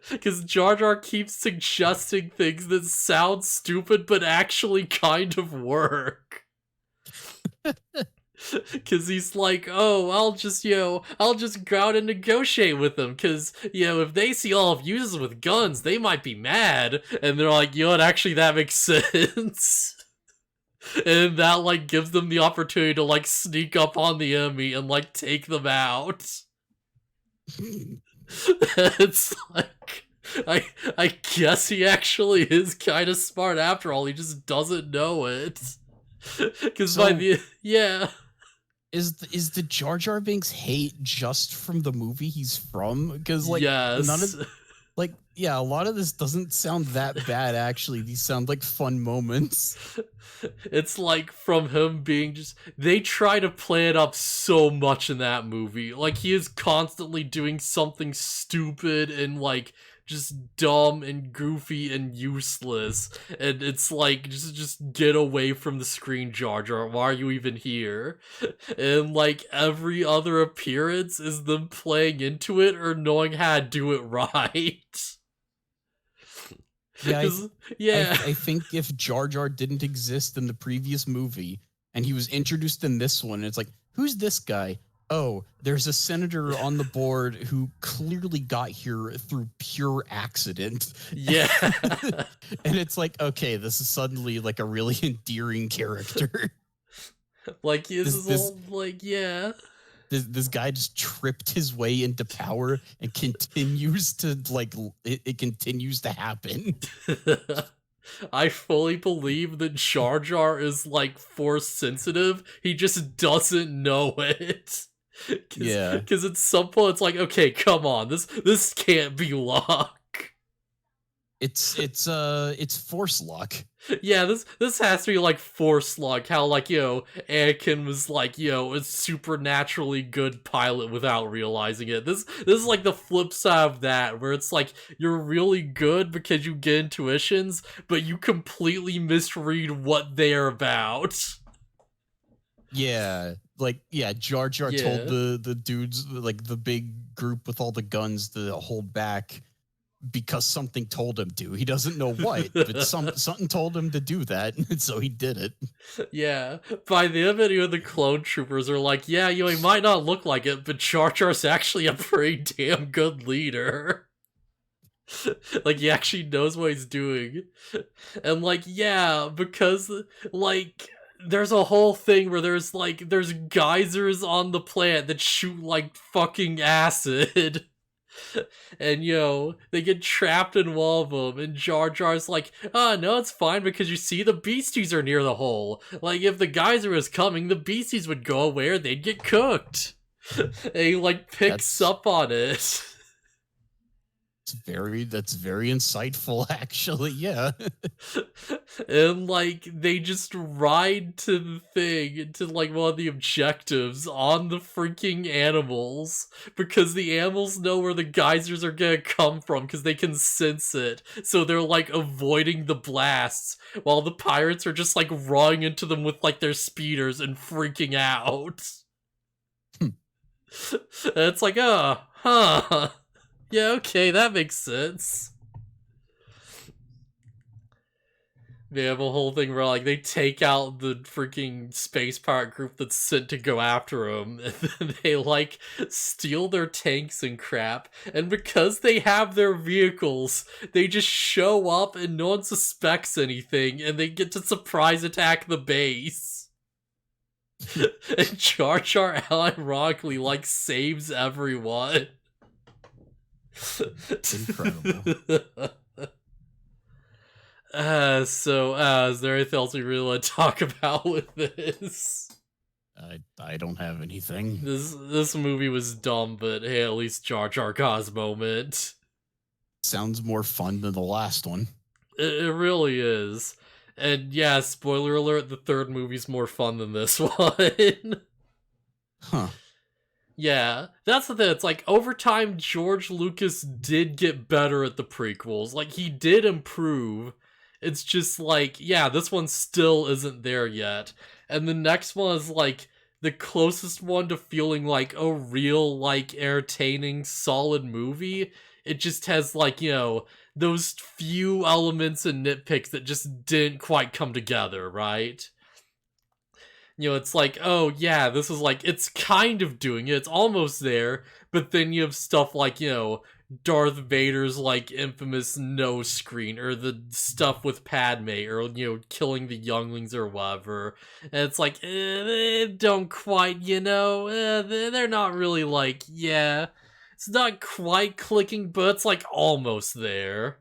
Because Jar Jar keeps suggesting things that sound stupid but actually kind of work. Because he's like, oh, I'll just go out and negotiate with them. Because, if they see all of users with guns, they might be mad. And they're like, what, actually, that makes sense. And that, like, gives them the opportunity to, like, sneak up on the enemy and, like, take them out. It's like, I guess he actually is kind of smart after all. He just doesn't know it. Because Is the Jar Jar Binks hate just from the movie he's from? Because, like, yes. none of, like, a lot of this doesn't sound that bad, actually. These sound like fun moments. It's like from him being they try to play it up so much in that movie. Like, he is constantly doing something stupid and, like, just dumb and goofy and useless. And it's like, just get away from the screen, Jar Jar. Why are you even here? And, like, every other appearance is them playing into it or knowing how to do it right. I think if Jar Jar didn't exist in the previous movie and he was introduced in this one, it's like, who's this guy? Oh, there's a senator on the board who clearly got here through pure accident. Yeah. And it's like, okay, this is suddenly, like, a really endearing character. Like, this guy just tripped his way into power and continues to, like, it continues to happen. I fully believe that Jar Jar is, like, force sensitive. He just doesn't know it. Because at some point it's like, okay, come on, this can't be luck. It's force luck. Yeah, this has to be like force luck. How, like, Anakin was, like, a supernaturally good pilot without realizing it. This is like the flip side of that, where it's like you're really good because you get intuitions, but you completely misread what they're about. Yeah, like, Jar Jar told the dudes, like, the big group with all the guns, to hold back because something told him to. He doesn't know what, but something told him to do that, and so he did it. Yeah, by the end of it, the clone troopers are like, yeah, he might not look like it, but Jar Jar's actually a pretty damn good leader. Like, he actually knows what he's doing. And, like, because, like, there's a whole thing where there's geysers on the planet that shoot, like, fucking acid. And, they get trapped in one of them, and Jar Jar's like, no, it's fine, because you see, the beasties are near the hole. Like, if the geyser was coming, the beasties would go away or they'd get cooked. And he, like, picks up on it. That's very insightful, actually. Yeah. And, like, they just ride to the thing, to, like, one of the objectives on the freaking animals, because the animals know where the geysers are gonna come from, because they can sense it. So they're, like, avoiding the blasts, while the pirates are just, like, running into them with, like, their speeders and freaking out. And it's like, huh. Yeah, okay, that makes sense. They have a whole thing where, like, they take out the freaking space pirate group that's sent to go after them, and then they, like, steal their tanks and crap, and because they have their vehicles, they just show up and no one suspects anything, and they get to surprise attack the base. And Jar Jar ironically, like, saves everyone. Incredible. Is there anything else we really want to talk about with this? I don't have anything. This movie was dumb, but hey, at least Jar Jar got his moment. Sounds more fun than the last one. It really is. And yeah, spoiler alert, the third movie's more fun than this one. Huh. Yeah, that's the thing. It's like, over time, George Lucas did get better at the prequels. Like, he did improve. It's just like, yeah, this one still isn't there yet. And the next one is, like, the closest one to feeling like a real, like, entertaining, solid movie. It just has, like, you know, those few elements and nitpicks that just didn't quite come together, right? You know, it's like, oh yeah, this is like, it's kind of doing it, it's almost there, but then you have stuff like, you know, Darth Vader's, like, infamous no screen, or the stuff with Padme, or, you know, killing the younglings or whatever, and it's like, they don't quite, you know, they're not really, like, yeah, it's not quite clicking, but it's, like, almost there.